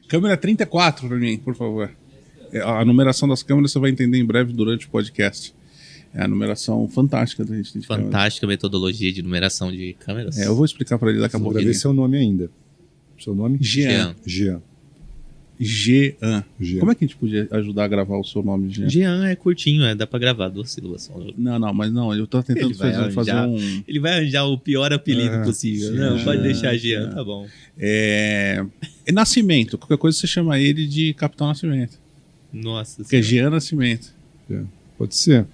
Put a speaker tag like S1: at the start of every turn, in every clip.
S1: Câmera 34 para mim, por favor. A numeração das câmeras você vai entender em breve durante o podcast. É a numeração fantástica da gente.
S2: Fantástica metodologia de numeração de câmeras.
S1: Eu vou explicar para ele daqui a pouco.
S3: Vou ver seu nome ainda. Seu nome?
S1: Jean. Como é que a gente podia ajudar a gravar o seu nome, Jean?
S2: Jean é curtinho, dá pra gravar 2 sílabas só.
S1: Não, eu tô tentando fazer um...
S2: Ele vai arranjar o pior apelido possível. Não, pode deixar Jean, tá bom.
S1: É Nascimento, qualquer coisa você chama ele de Capitão Nascimento.
S2: Nossa
S1: Porque é Jean Nascimento.
S3: Pode ser.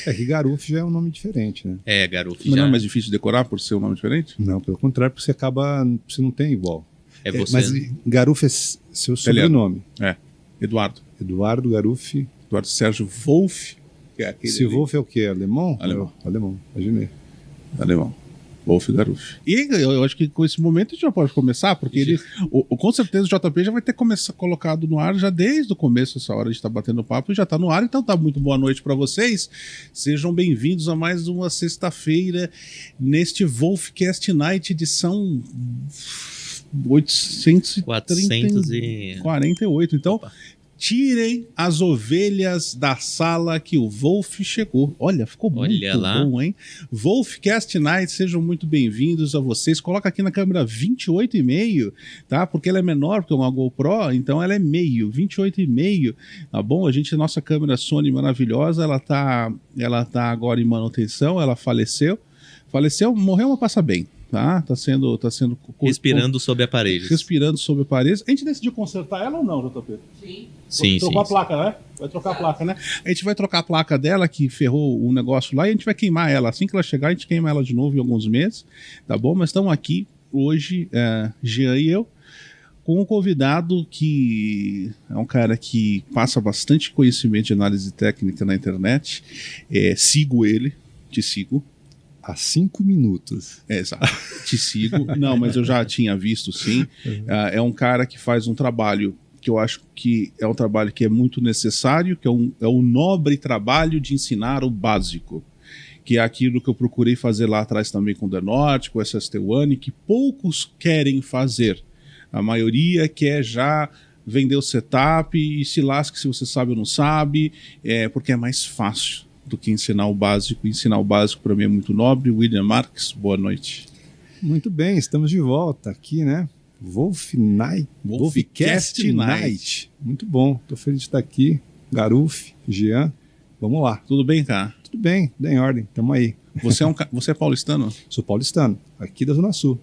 S1: É
S3: que Garuf já é um nome diferente, né?
S2: Garuf
S1: já. Mas não é mais difícil de decorar por ser um nome diferente?
S3: Não, pelo contrário, porque você não tem igual.
S2: Mas
S3: Garuf é seu sobrenome.
S1: Eduardo
S3: Garuf.
S1: Eduardo Sérgio Wolff.
S3: Esse Wolff é o quê? Alemão?
S1: Alemão.
S3: Imaginei.
S1: Alemão. Wolff Garuf. E eu acho que com esse momento a gente já pode começar, porque ele, com certeza o JP já vai ter colocado no ar já desde o começo, essa hora a gente tá batendo papo e já tá no ar, então tá muito boa noite para vocês. Sejam bem-vindos a mais uma sexta-feira neste Wolffcast Night edição 448. Então,
S2: Opa.
S1: Tirem as ovelhas da sala que o Wolff chegou. Olha, ficou muito bom, hein? Wolffcast Night, sejam muito bem-vindos a vocês. Coloca aqui na câmera 28,5, tá? Porque ela é menor que uma GoPro, então ela é meio, 28,5, tá bom? Nossa câmera Sony maravilhosa, ela tá agora em manutenção, ela faleceu, morreu, mas passa bem. Tá sendo
S2: respirando sob aparelhos.
S1: A gente decidiu consertar ela ou não, JP?
S2: Sim.
S1: Trocou a placa, né? Vai trocar a placa, né? A gente vai trocar a placa dela, que ferrou o negócio lá, e a gente vai queimar ela. Assim que ela chegar, a gente queima ela de novo em alguns meses, tá bom? Mas estamos aqui hoje, Jean e eu, com um convidado que é um cara que passa bastante conhecimento de análise técnica na internet. Sigo ele, te sigo.
S3: Há 5 minutos.
S1: Exato. Te sigo. Não, mas eu já tinha visto, sim. É um cara que faz um trabalho que eu acho que é um trabalho que é muito necessário, que é o nobre trabalho de ensinar o básico, que é aquilo que eu procurei fazer lá atrás também com o Denorte, com o SST One, que poucos querem fazer. A maioria quer já vender o setup e se lasque se você sabe ou não sabe, porque é mais fácil do que ensinar o básico. Ensinar o básico para mim é muito nobre. William Marques, boa noite.
S3: Muito bem, estamos de volta aqui, né? Wolffcast Night. Muito bom, tô feliz de estar aqui. Garuf, Jean, vamos lá.
S1: Tudo bem, cara?
S3: Tudo bem, em ordem, tamo aí.
S1: Você é paulistano?
S3: Sou paulistano, aqui da Zona Sul.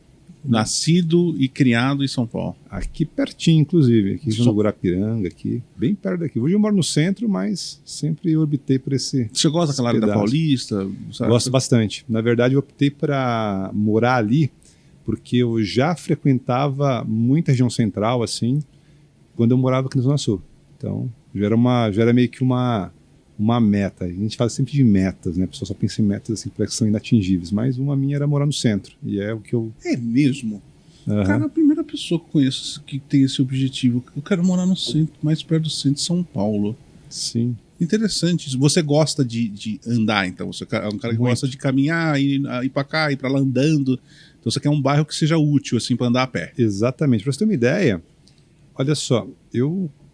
S1: Nascido e criado em São Paulo.
S3: Aqui pertinho, inclusive, aqui no Guarapiranga, aqui, bem perto daqui. Hoje eu moro no centro, mas sempre orbitei por esse...
S1: Você gosta daquela área da Paulista? Sabe?
S3: Gosto bastante. Na verdade, eu optei para morar ali, porque eu já frequentava muita região central, assim, quando eu morava aqui na Zona Sul. Então, já era meio que uma meta. A gente fala sempre de metas, né? A pessoa só pensa em metas assim, que são inatingíveis, mas uma minha era morar no centro, e é o que eu...
S1: É mesmo? Cara, a primeira pessoa que eu conheço que tem esse objetivo. Eu quero morar no centro, mais perto do centro de São Paulo.
S3: Sim.
S1: Interessante. Você gosta de andar, então? Você é um cara que gosta de caminhar, ir pra cá, ir pra lá andando. Então você quer um bairro que seja útil, assim, pra andar a pé.
S3: Exatamente. Pra você ter uma ideia, olha só,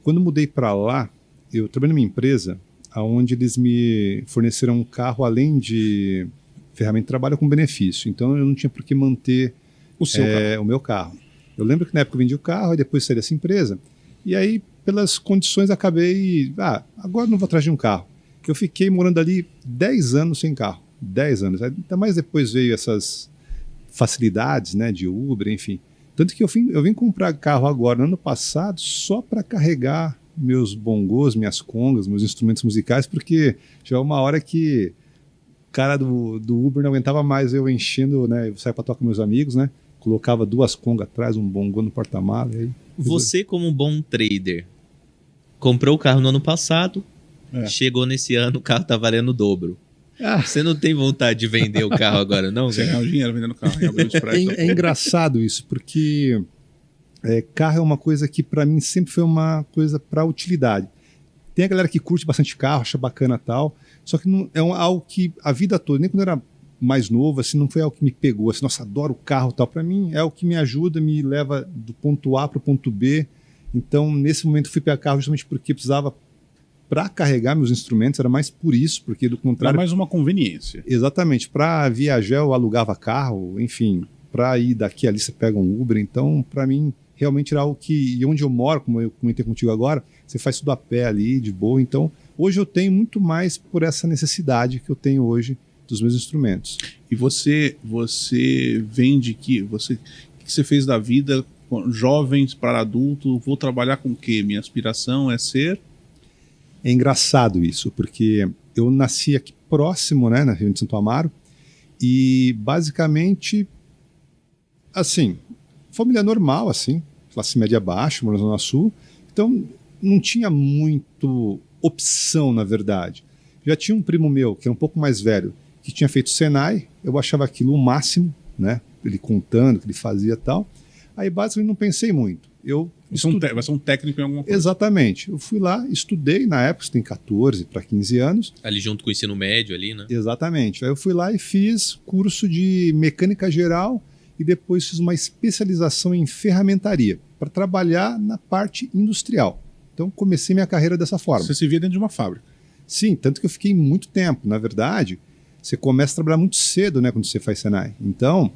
S3: quando mudei pra lá, eu trabalhei numa empresa onde eles me forneceram um carro além de ferramenta de trabalho com benefício. Então eu não tinha por que manter o meu carro. Eu lembro que na época eu vendi o carro e depois saí dessa empresa. E aí, pelas condições, acabei... agora não vou atrás de um carro. Eu fiquei morando ali 10 anos sem carro. 10 anos. Ainda mais depois veio essas facilidades, né, de Uber, enfim. Tanto que eu vim comprar carro agora, no ano passado, só para carregar meus bongos, minhas congas, meus instrumentos musicais, porque já uma hora que o cara do Uber não aguentava mais eu enchendo, né? Eu saía para tocar com meus amigos, né? Colocava 2 congas atrás, um bongo no porta-mala.
S2: Você, como um bom trader, comprou o carro no ano passado, chegou nesse ano, o carro tá valendo o dobro. Você não tem vontade de vender o carro agora, não?
S1: Você ganhar o dinheiro vendendo o carro.
S3: É engraçado isso, porque... carro é uma coisa que para mim sempre foi uma coisa para utilidade. Tem a galera que curte bastante carro, acha bacana e tal, só que não, algo que a vida toda, nem quando eu era mais novo, assim, não foi algo que me pegou, assim, nossa, adoro o carro e tal. Para mim é o que me ajuda, me leva do ponto A para o ponto B Então, nesse momento, fui pegar carro justamente porque precisava para carregar meus instrumentos, era mais por isso, porque do contrário...
S1: Era mais uma conveniência.
S3: Exatamente. Para viajar, eu alugava carro, enfim, para ir daqui ali você pega um Uber. Então, para mim, realmente era algo que... E onde eu moro, como eu comentei contigo agora, você faz tudo a pé ali, de boa. Então, hoje eu tenho muito mais por essa necessidade que eu tenho hoje dos meus instrumentos.
S1: E você vende que você... O que você fez da vida, jovens para adulto, vou trabalhar com o quê? Minha aspiração é ser...
S3: É engraçado isso, porque eu nasci aqui próximo, né, na região de Santo Amaro, e basicamente, assim, família normal, assim, classe média baixa, moro na Zona Sul, então não tinha muito opção, na verdade. Já tinha um primo meu, que era um pouco mais velho, que tinha feito Senai, eu achava aquilo o máximo, né, ele contando o que ele fazia e tal, aí basicamente não pensei muito.
S1: Vai ser um técnico em alguma coisa.
S3: Exatamente. Eu fui lá, estudei, na época, você tem 14 para 15 anos.
S2: Ali junto com o ensino médio ali, né?
S3: Exatamente. Aí eu fui lá e fiz curso de mecânica geral e depois fiz uma especialização em ferramentaria para trabalhar na parte industrial. Então comecei minha carreira dessa forma.
S1: Você se via dentro de uma fábrica.
S3: Sim, tanto que eu fiquei muito tempo. Na verdade, você começa a trabalhar muito cedo, né, quando você faz Senai. Então,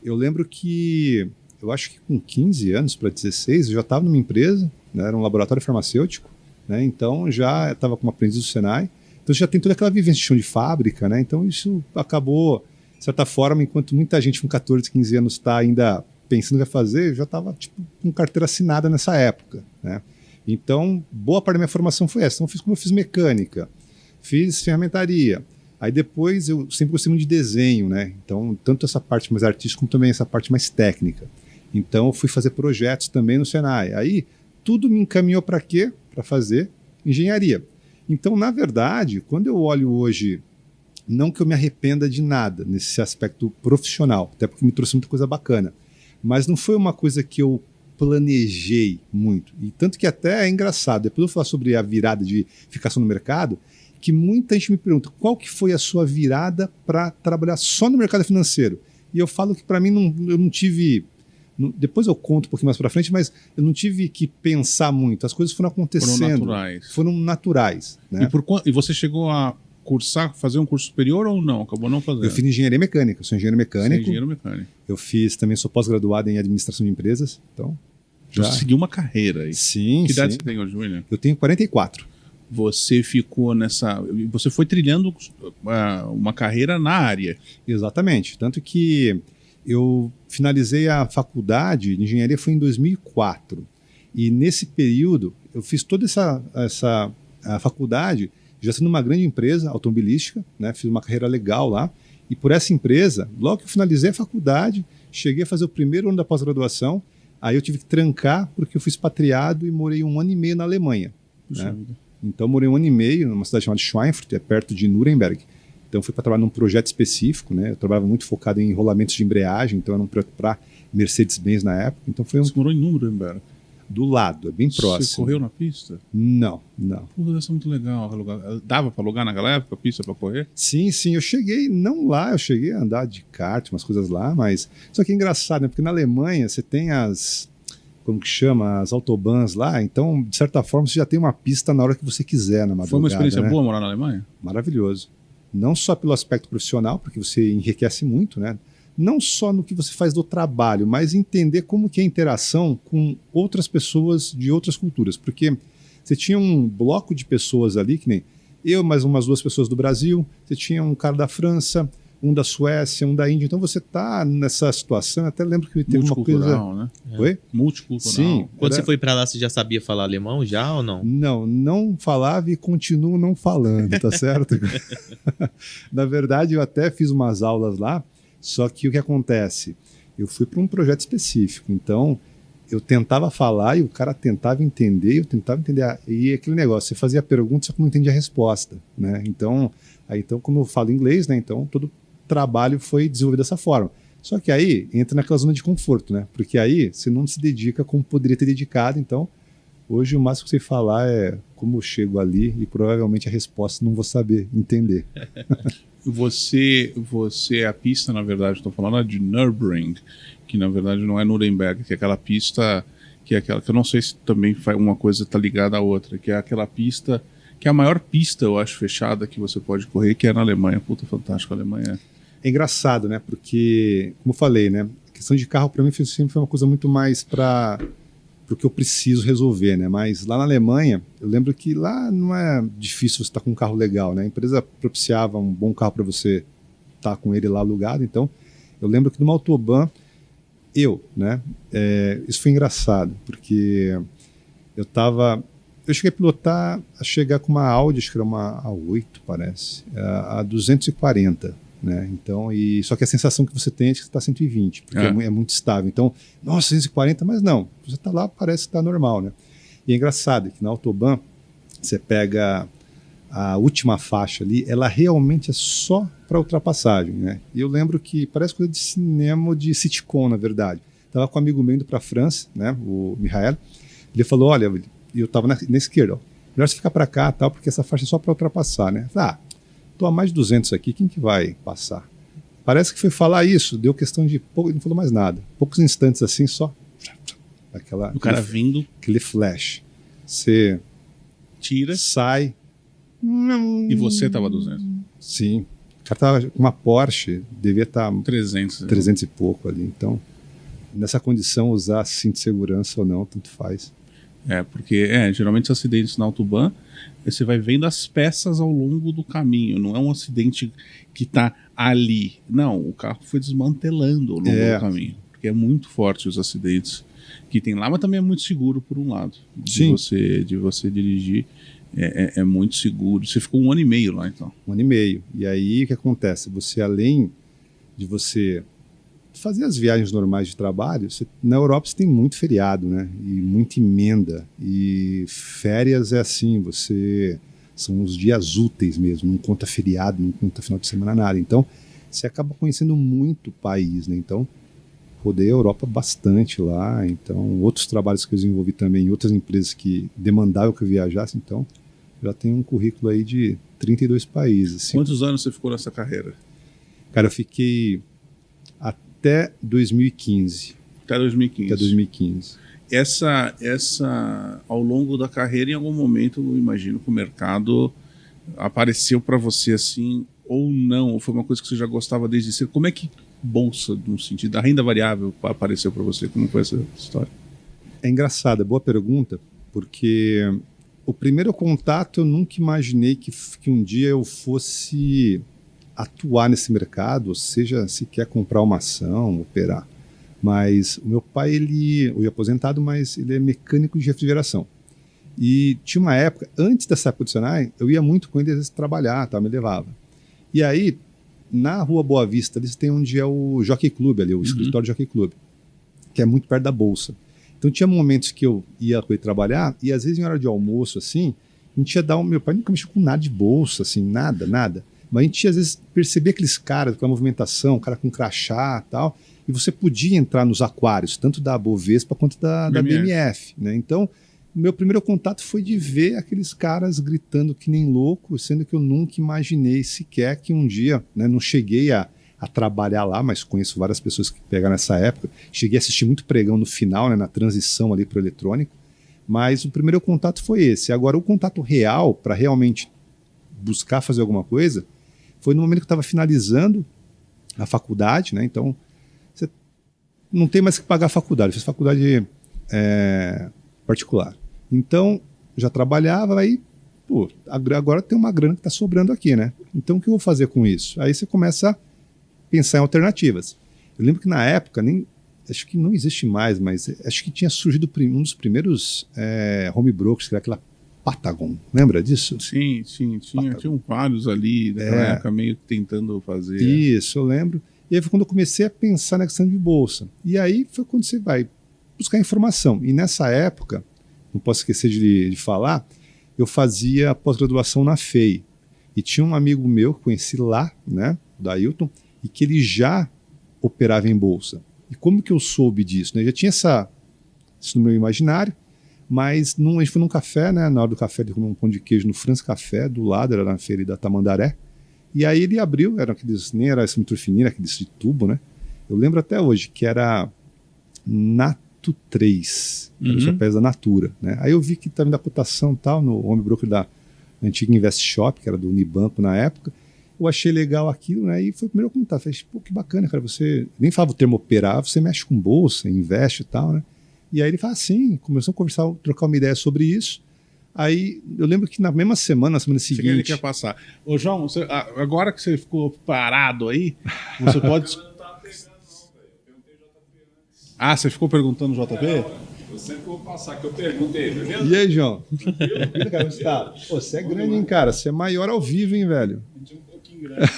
S3: eu lembro que... Eu acho que com 15 anos para 16, eu já estava numa empresa, né, era um laboratório farmacêutico, né, então já estava como aprendiz do Senai, então já tem toda aquela vivência de chão de fábrica, né, então isso acabou, de certa forma, enquanto muita gente com 14, 15 anos está ainda pensando o que vai fazer, eu já estava tipo, com carteira assinada nessa época. Né, então, boa parte da minha formação foi essa. Então, eu fiz mecânica, fiz ferramentaria, aí depois eu sempre gostei muito de desenho, né, então tanto essa parte mais artística como também essa parte mais técnica. Então, eu fui fazer projetos também no Senai. Aí, tudo me encaminhou para quê? Para fazer engenharia. Então, na verdade, quando eu olho hoje, não que eu me arrependa de nada nesse aspecto profissional, até porque me trouxe muita coisa bacana, mas não foi uma coisa que eu planejei muito. E tanto que até é engraçado, depois eu vou falar sobre a virada de ficar só no mercado, que muita gente me pergunta qual que foi a sua virada para trabalhar só no mercado financeiro. E eu falo que para mim eu não tive... Depois eu conto um pouquinho mais para frente, mas eu não tive que pensar muito. As coisas foram acontecendo. Foram naturais. Né?
S1: E você chegou a cursar, fazer um curso superior ou não? Acabou não fazendo?
S3: Eu fiz engenharia mecânica. Eu sou engenheiro mecânico.
S1: Você é engenheiro mecânico.
S3: Eu fiz também, sou pós-graduado em administração de empresas. Então,
S1: já seguiu uma carreira aí.
S3: Sim,
S1: que idade
S3: sim.
S1: você tem hoje, William?
S3: Eu tenho 44.
S1: Você ficou você foi trilhando uma carreira na área.
S3: Exatamente. Tanto que eu finalizei a faculdade de engenharia foi em 2004. E nesse período, eu fiz toda essa faculdade, já sendo uma grande empresa automobilística, né? Fiz uma carreira legal lá. E por essa empresa, logo que eu finalizei a faculdade, cheguei a fazer o primeiro ano da pós-graduação, aí eu tive que trancar porque eu fui expatriado e morei 1 ano e meio na Alemanha. Né? Então morei 1 ano e meio numa cidade chamada Schweinfurt, é perto de Nuremberg. Então fui para trabalhar num projeto específico, né? Eu trabalhava muito focado em enrolamentos de embreagem, então era um projeto para Mercedes-Benz na época. Então foi
S1: Você morou em Nuremberg?
S3: Do lado, é bem próximo.
S1: Você correu na pista?
S3: Não.
S1: Pô, deve ser muito legal. Dava para alugar naquela época a pista para correr?
S3: Sim. Eu cheguei, não lá, eu cheguei a andar de kart, umas coisas lá, mas... Só que é engraçado, né? Porque na Alemanha você tem como que chama? As autobahns lá, então, de certa forma, você já tem uma pista na hora que você quiser na madrugada.
S1: Foi uma experiência
S3: né?
S1: boa morar na Alemanha?
S3: Maravilhoso. Não só pelo aspecto profissional, porque você enriquece muito, né? Não só no que você faz do trabalho, mas entender como que é a interação com outras pessoas de outras culturas. Porque você tinha um bloco de pessoas ali, que nem eu, mais umas 2 pessoas do Brasil, você tinha um cara da França, um da Suécia, um da Índia. Então você está nessa situação, até lembro que teve uma coisa...
S1: né?
S3: Oi?
S1: Multicultural.
S3: Sim.
S2: Quando você foi para lá, você já sabia falar alemão já ou não?
S3: Não falava e continuo não falando, tá certo? Na verdade, eu até fiz umas aulas lá, só que o que acontece? Eu fui para um projeto específico, então eu tentava falar e o cara tentava entender, eu tentava entender. E aquele negócio, você fazia a pergunta, só que não entendia a resposta, né? Então, como eu falo inglês, né? Então todo trabalho foi desenvolvido dessa forma. Só que aí entra naquela zona de conforto, né? Porque aí você não se dedica como poderia ter dedicado. Então, hoje o máximo que você falar é como eu chego ali e provavelmente a resposta não vou saber entender.
S1: A pista, na verdade, estou falando de Nürburgring, que na verdade não é Nuremberg, que é aquela pista que é aquela que eu não sei se também uma coisa está ligada à outra, que é aquela pista, que é a maior pista, eu acho, fechada que você pode correr, que é na Alemanha. Puta, fantástico, a Alemanha.
S3: É engraçado, né? Porque, como eu falei, né? A questão de carro para mim sempre foi uma coisa muito mais para o que eu preciso resolver, né? Mas lá na Alemanha, eu lembro que lá não é difícil você estar com um carro legal, né? A empresa propiciava um bom carro para você estar com ele lá alugado. Então, eu lembro que numa Autobahn, né? Isso foi engraçado, porque eu cheguei a pilotar, a chegar com uma Audi, acho que era uma A8, parece, a 240, né? Então, só que a sensação que você tem é que você está 120, porque é muito estável. Então, nossa, 240, mas não, você está lá, parece que está normal, né? E é engraçado que na Autobahn, você pega a última faixa ali, ela realmente é só para ultrapassagem, né? E eu lembro que parece coisa de cinema ou de sitcom, na verdade. Estava com um amigo meu indo para a França, né? O Michael. Ele falou, olha, eu estava na esquerda, ó, melhor você ficar para cá, tal, porque essa faixa é só para ultrapassar, né? Estou a mais de 200 aqui, quem que vai passar? Parece que foi falar isso, deu questão de pouco, ele não falou mais nada. Poucos instantes assim, só
S1: o cara vindo,
S3: aquele flash. Você
S1: tira,
S3: sai.
S1: E você estava 200.
S3: Sim. O cara estava com uma Porsche, devia estar 300 e pouco ali. Então, nessa condição, usar cinto de segurança ou não, tanto faz.
S1: Porque geralmente os acidentes na Autobahn, você vai vendo as peças ao longo do caminho. Não é um acidente que está ali. Não, o carro foi desmantelando ao longo do caminho. Porque é muito forte os acidentes que tem lá, mas também é muito seguro por um lado. De você dirigir. É muito seguro. Você ficou 1 ano e meio lá, então.
S3: 1 ano e meio. E aí, o que acontece? Você, além de você fazer as viagens normais de trabalho, na Europa você tem muito feriado, né? E muita emenda. E férias é assim, são os dias úteis mesmo. Não conta feriado, não conta final de semana, nada. Então, você acaba conhecendo muito o país, né? Então, rodei a Europa bastante lá. Então, outros trabalhos que eu desenvolvi também, outras empresas que demandavam que eu viajasse, então já tenho um currículo aí de 32 países. Assim.
S1: Quantos anos você ficou nessa carreira?
S3: Cara, eu fiquei até 2015.
S1: Até 2015.
S3: Até 2015.
S1: Ao longo da carreira, em algum momento, eu imagino que o mercado apareceu para você assim, ou não? Ou foi uma coisa que você já gostava desde cedo? Como é que bolsa, no sentido da renda variável, apareceu para você? Como foi essa história?
S3: É engraçado, é boa pergunta, porque o primeiro contato eu nunca imaginei que um dia eu fosse atuar nesse mercado, ou seja, se quer comprar uma ação, operar. Mas o meu pai, eu ia aposentado, mas ele é mecânico de refrigeração. E tinha uma época, antes dessa época do Senai, eu ia muito com ele, às vezes, trabalhar, me levava. E aí, na Rua Boa Vista, eles têm onde é o Jockey Club ali, o escritório do Jockey Club, que é muito perto da Bolsa. Então tinha momentos que eu ia com ele trabalhar e às vezes em hora de almoço, assim, a gente ia meu pai nunca mexeu com nada de bolsa, assim, nada. Mas a gente ia, às vezes, perceber aqueles caras com a movimentação, o cara com crachá e tal, e você podia entrar nos aquários, tanto da Bovespa quanto da BMF, né? Então, o meu primeiro contato foi de ver aqueles caras gritando que nem louco, sendo que eu nunca imaginei sequer que um dia, né, não cheguei a trabalhar lá, mas conheço várias pessoas que pegaram nessa época. Cheguei a assistir muito pregão no final, né, na transição ali para o eletrônico, mas o primeiro contato foi esse. Agora, o contato real, para realmente buscar fazer alguma coisa, foi no momento que eu estava finalizando a faculdade, né? Então, você não tem mais que pagar a faculdade, eu fiz faculdade particular. Então, já trabalhava, aí, agora tem uma grana que está sobrando aqui, né? Então, o que eu vou fazer com isso? Aí você começa a pensar em alternativas. Eu lembro que na época, acho que não existe mais, mas acho que tinha surgido um dos primeiros home brokers, que era aquela Patagon. Lembra disso?
S1: Sim, tinham vários ali, naquela época, meio que tentando fazer.
S3: Isso, eu lembro. E aí foi quando eu comecei a pensar na questão de bolsa. E aí foi quando você vai buscar informação. E nessa época, não posso esquecer de falar, eu fazia pós-graduação na FEI. E tinha um amigo meu que conheci lá, né, da Ailton, e que ele já operava em bolsa. E como que eu soube disso? Né? Já tinha isso no meu imaginário, mas a gente foi num café, né, na hora do café ele comeu um pão de queijo no France Café, do lado, era na feira da Tamandaré, e aí ele abriu, nem era esse muito fininho, era aqueles de tubo, né? Eu lembro até hoje que era 1.3, os papéis da Natura, né? Aí eu vi que estava indo a cotação tal, no home broker da antiga Invest Shop, que era do Unibanco na época. Eu achei legal aquilo, né? E foi o primeiro comentário. Falei, pô, que bacana, cara. Você nem falava o termo operar, você mexe com bolsa, investe e tal, né? E aí ele fala assim, começou a conversar, trocar uma ideia sobre isso. Aí eu lembro que na mesma semana, na semana seguinte...
S1: Ele quer passar. Ô, João, agora que você ficou parado aí, você pode... Ah, você ficou perguntando o JP?
S4: Eu sempre vou passar, que eu pergunto aí, beleza?
S3: E aí, João? Cara, pô, você é grande, hein, cara? Você é maior ao vivo, hein, velho?
S4: Um pouquinho grande.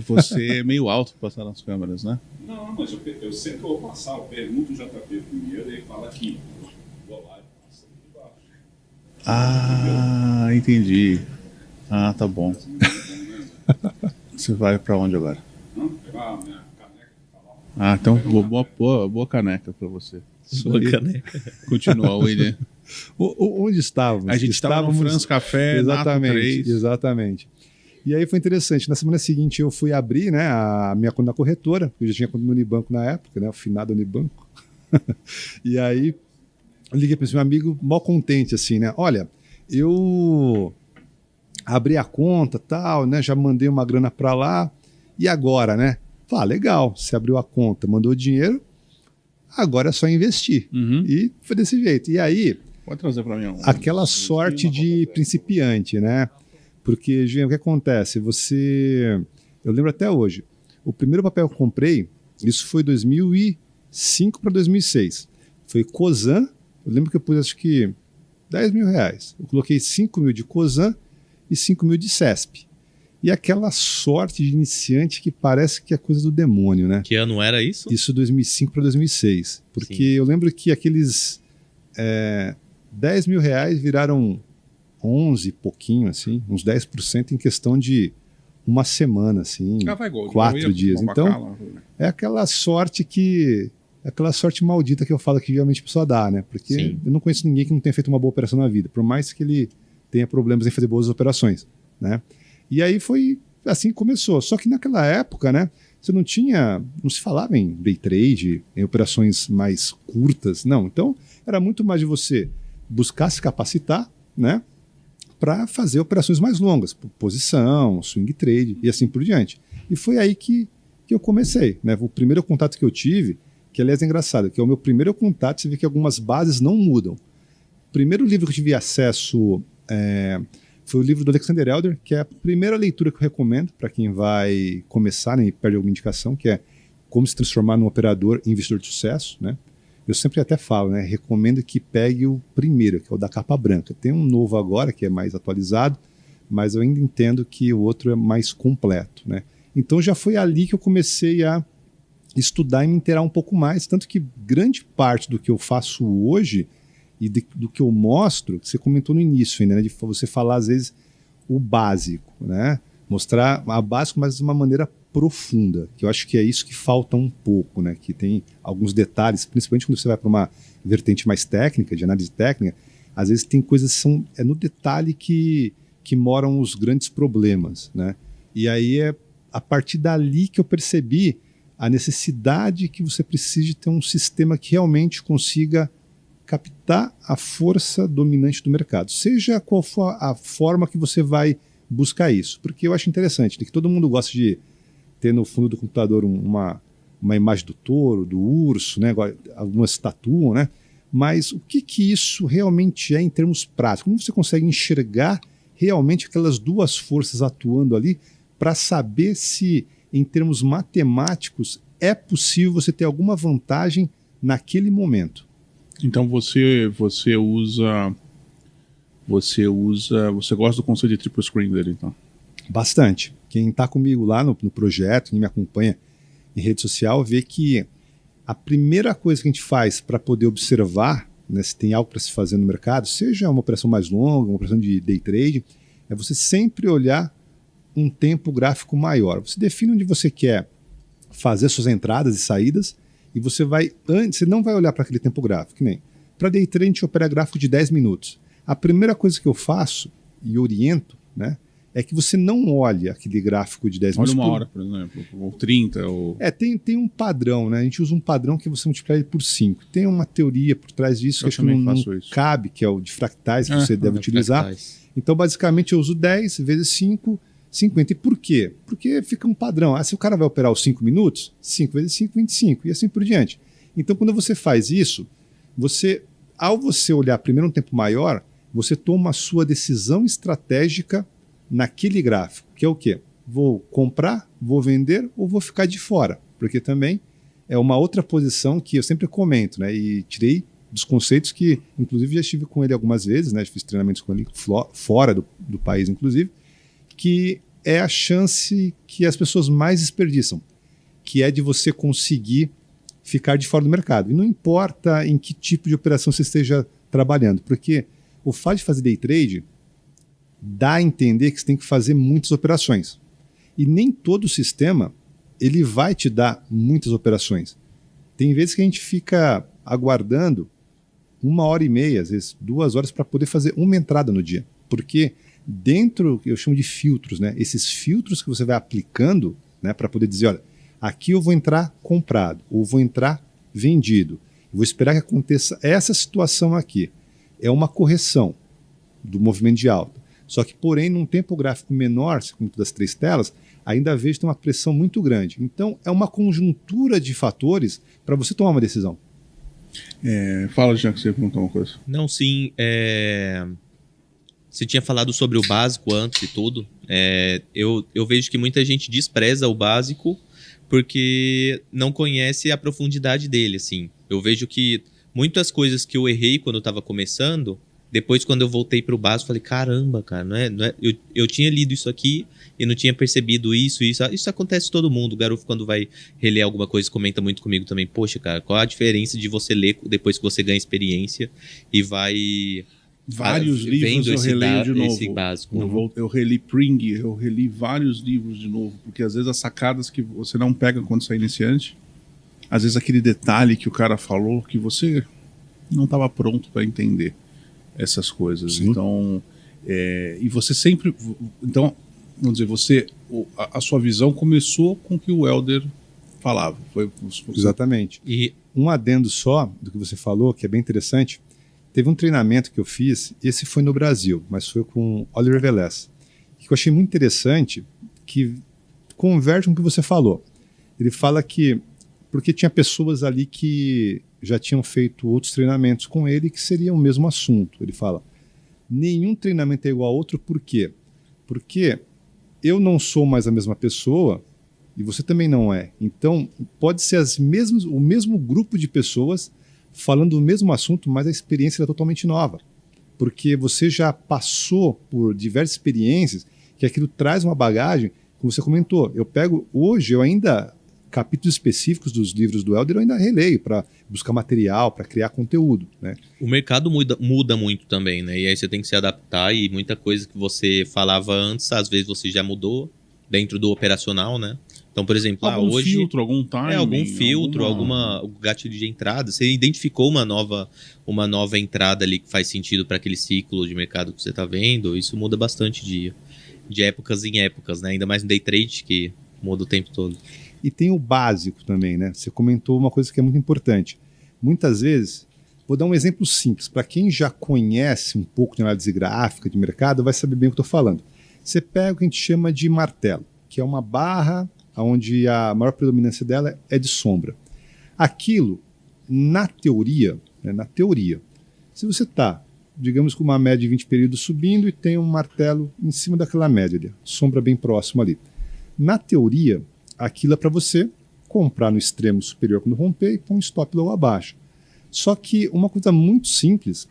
S1: Você é meio alto para passar nas câmeras, né?
S4: Não, mas eu sempre vou passar. Eu pergunto o JP primeiro e ele fala aqui. Vou lá e passo aqui de baixo.
S1: Ah, entendi. Ah, tá bom. Você vai para onde agora?
S4: Pegar a minha caneca.
S1: Ah, então boa caneca para você.
S2: Boa caneca.
S1: Continua, William.
S3: Onde estávamos?
S1: A gente estava no France Café,
S3: exatamente,
S1: Nato 3.
S3: Exatamente. E aí foi interessante. Na semana seguinte eu fui abrir, né, a minha conta na corretora, porque eu já tinha conta no Unibanco na época, né, o finado Unibanco. E aí eu liguei para esse meu amigo, mal contente assim, né? Olha, eu abri a conta, tal, né? Já mandei uma grana para lá. E agora, né? Falei, legal, você abriu a conta, mandou dinheiro, agora é só investir. E foi desse jeito. E aí,
S1: pode trazer para mim
S3: aquela sorte de principiante, né? Porque, gente, o que acontece? Eu lembro até hoje, o primeiro papel que eu comprei, isso foi 2005 para 2006. Foi Cosan, eu lembro que eu pus acho que 10 mil reais. Eu coloquei 5 mil de Cosan e 5 mil de CESP. E aquela sorte de iniciante que parece que é coisa do demônio, né?
S2: Que ano era isso?
S3: Isso 2005 para 2006. Porque
S2: Sim.
S3: eu lembro que aqueles 10 mil reais viraram 11 pouquinho, assim, uns 10% em questão de uma semana, assim, 4 dias. Então, é aquela sorte aquela sorte maldita que eu falo que realmente a pessoa dá, né? Porque
S2: Sim.
S3: eu não conheço ninguém que não tenha feito uma boa operação na vida, por mais que ele tenha problemas em fazer boas operações, né? E aí foi assim que começou. Só que naquela época, né, você não se falava em day trade, em operações mais curtas, não. Então, era muito mais de você buscar se capacitar, né, para fazer operações mais longas, posição, swing trade e assim por diante. E foi aí que eu comecei, né? O primeiro contato que eu tive, que aliás é engraçado, que é o meu primeiro contato, você vê que algumas bases não mudam. O primeiro livro que eu tive acesso foi o livro do Alexander Elder, que é a primeira leitura que eu recomendo para quem vai começar, né, e perde alguma indicação, que é Como se transformar num operador e investidor de sucesso, né? Eu sempre até falo, né, recomendo que pegue o primeiro, que é o da capa branca. Tem um novo agora, que é mais atualizado, mas eu ainda entendo que o outro é mais completo, né? Então já foi ali que eu comecei a estudar e me inteirar um pouco mais, tanto que grande parte do que eu faço hoje e do que eu mostro, que você comentou no início ainda, né, de você falar às vezes o básico, né? Mostrar a básico, mas de uma maneira profunda, que eu acho que é isso que falta um pouco, né? Que tem alguns detalhes, principalmente quando você vai para uma vertente mais técnica, de análise técnica, às vezes tem coisas que é no detalhe que moram os grandes problemas, né? E aí é a partir dali que eu percebi a necessidade que você precisa ter um sistema que realmente consiga captar a força dominante do mercado, seja qual for a forma que você vai buscar isso. Porque eu acho interessante, né, que todo mundo gosta de ter no fundo do computador uma imagem do touro, do urso, né, algumas tatuam, né? Mas o que isso realmente é em termos práticos? Como você consegue enxergar realmente aquelas duas forças atuando ali para saber se, em termos matemáticos, é possível você ter alguma vantagem naquele momento?
S1: Então você gosta do conceito de triple screen dele, então?
S3: Bastante. Quem está comigo lá no projeto, quem me acompanha em rede social, vê que a primeira coisa que a gente faz para poder observar, né, se tem algo para se fazer no mercado, seja uma operação mais longa, uma operação de day trade, é você sempre olhar um tempo gráfico maior. Você define onde você quer fazer suas entradas e saídas, e você não vai olhar para aquele tempo gráfico, que nem para day trade a gente opera gráfico de 10 minutos. A primeira coisa que eu faço e oriento, né, é que você não olha aquele gráfico de 10
S1: Olha
S3: minutos.
S1: uma hora, por exemplo, ou 30, ou...
S3: Tem um padrão, né? A gente usa um padrão que você multiplica ele por 5. Tem uma teoria por trás disso que acho que não cabe, que é o de fractais, que você deve utilizar. Fractais. Então, basicamente, eu uso 10 vezes 5, 50. E por quê? Porque fica um padrão. Se o cara vai operar os 5 minutos, 5 vezes 5, 25, e assim por diante. Então, quando você faz isso, ao você olhar primeiro um tempo maior, você toma a sua decisão estratégica naquele gráfico, que é o quê? Vou comprar, vou vender ou vou ficar de fora? Porque também é uma outra posição que eu sempre comento, né? E tirei dos conceitos que, inclusive, já estive com ele algumas vezes, né? Fiz treinamentos com ele fora do país, inclusive, que é a chance que as pessoas mais desperdiçam, que é de você conseguir ficar de fora do mercado. E não importa em que tipo de operação você esteja trabalhando, porque o fato de fazer day trade dá a entender que você tem que fazer muitas operações. E nem todo sistema ele vai te dar muitas operações. Tem vezes que a gente fica aguardando 1h30, às vezes 2 horas, para poder fazer uma entrada no dia. Porque dentro, eu chamo de filtros, né? Esses filtros que você vai aplicando, né, para poder dizer, olha, aqui eu vou entrar comprado, ou vou entrar vendido. Eu vou esperar que aconteça essa situação aqui. É uma correção do movimento de alta. Só que, porém, num tempo gráfico menor, como das 3 telas, ainda vejo que tem uma pressão muito grande. Então, é uma conjuntura de fatores para você tomar uma decisão.
S1: Fala, Jean, que você perguntou uma coisa.
S2: Não, sim. Você tinha falado sobre o básico antes e tudo. Eu vejo que muita gente despreza o básico porque não conhece a profundidade dele, assim. Eu vejo que muitas coisas que eu errei quando eu estava começando, depois quando eu voltei para o básico, falei, caramba, cara, não é, eu tinha lido isso aqui e não tinha percebido isso. Isso acontece com todo mundo. O Garufo, quando vai reler alguma coisa, comenta muito comigo também. Poxa, cara, qual a diferença de você ler depois que você ganha experiência e vai...
S1: Vários livros eu releio de novo.
S2: Esse básico.
S1: Eu reli Pring, eu reli vários livros de novo, porque às vezes as sacadas que você não pega quando você é iniciante, às vezes aquele detalhe que o cara falou que você não estava pronto para entender essas coisas. Sim. Então, e você sempre... Então, vamos dizer, a sua visão começou com o que o Helder falava.
S3: Exatamente. E um adendo só do que você falou, que é bem interessante. Teve um treinamento que eu fiz, esse foi no Brasil, mas foi com Oliver Velez, que eu achei muito interessante, que converge com o que você falou. Ele fala que, porque tinha pessoas ali que já tinham feito outros treinamentos com ele que seria o mesmo assunto. Ele fala, nenhum treinamento é igual ao outro, por quê? Porque eu não sou mais a mesma pessoa e você também não é. Então, pode ser o mesmo grupo de pessoas falando do mesmo assunto, mas a experiência é totalmente nova. Porque você já passou por diversas experiências que aquilo traz uma bagagem, como você comentou. Hoje, eu ainda, capítulos específicos dos livros do Helder, eu ainda releio para buscar material, para criar conteúdo. Né?
S2: O mercado muda muito também, né? E aí você tem que se adaptar e muita coisa que você falava antes, às vezes você já mudou dentro do operacional, né? Então, por exemplo, hoje...
S1: algum timing,
S2: algum filtro, algum gatilho de entrada. Você identificou uma nova entrada ali que faz sentido para aquele ciclo de mercado que você está vendo. Isso muda bastante de épocas em épocas, né? Ainda mais no day trade, que muda o tempo todo.
S3: E tem o básico também, né? Você comentou uma coisa que é muito importante. Muitas vezes, vou dar um exemplo simples. Para quem já conhece um pouco de análise gráfica de mercado, vai saber bem o que eu estou falando. Você pega o que a gente chama de martelo, que é uma barra onde a maior predominância dela é de sombra. Aquilo, na teoria, se você está, digamos, com uma média de 20 períodos subindo e tem um martelo em cima daquela média ali, sombra bem próxima ali. Na teoria, aquilo é para você comprar no extremo superior quando romper e pôr um stop logo abaixo. Só que uma coisa muito simples,